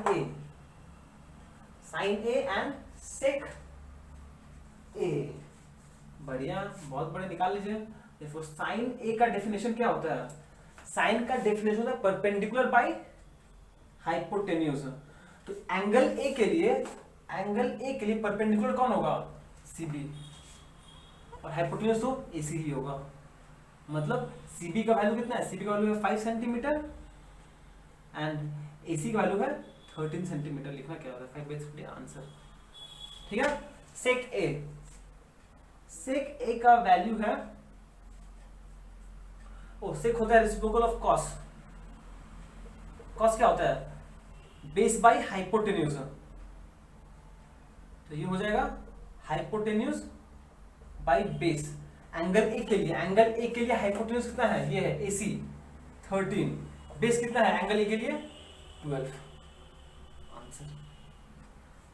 ए एंड सेक ए। बढ़िया, बहुत बढ़िया, निकाल लीजिए। देखो साइन ए का डेफिनेशन क्या होता है, साइन का डेफिनेशन होता है परपेंडिकुलर बाई हाइपोटेन्यूज। तो एंगल ए के लिए परपेंडिकुलर कौन होगा, सीबी, और हाइपोटेन्यूज तो एसी ही होगा। मतलब सीबी का वैल्यू कितना है, सीबी का वैल्यू है 5 सेंटीमीटर एंड एसी का वैल्यू है 13 सेंटीमीटर। लिखना क्या होता है 5/3 आंसर, ठीक है। सेक ए का वैल्यू है, सेक होता है रेसिप्रोकल ऑफ कॉस। कॉस क्या होता है, बेस बाय हाइपोटेन्यूज। तो ये हो जाएगा hypotenuse by base. Angle A के लिए हाइपोटेन्यूज कितना है, ये है एसी 13, बेस कितना है एंगल ए के लिए 12। आंसर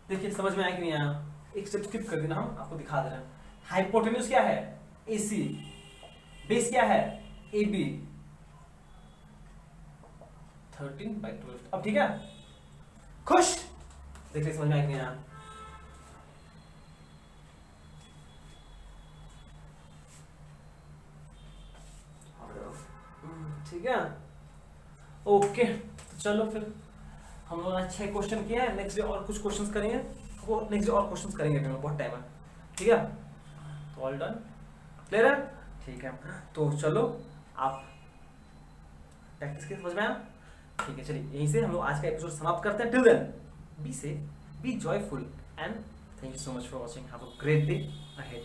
देखिए समझ में आया कि नहीं आया, एक स्टेप स्किप कर देना, हम आपको दिखा दे रहे हैं। हाइपोटेन्यूज क्या है, एसी, बेस क्या है, AB, 13/12। अब ठीक है, खुश, देखिए समझ में आया कि नहीं आया। ठीक है, ओके तो चलो फिर हम लोग आज 6 क्वेश्चन किए हैं, नेक्स्ट डे और कुछ क्वेश्चंस करेंगे, वो नेक्स्ट डे और क्वेश्चंस करेंगे, बहुत टाइम है, ठीक है। तो ऑल डन, क्लियर है, ठीक है। तो चलो आप प्रैक्टिस के समझ में आया, ठीक है। चलिए यहीं से हम लोग आज का एपिसोड समाप्त करते हैं। Till then be safe, be joyful and thank you so much for watching, have a great day ahead.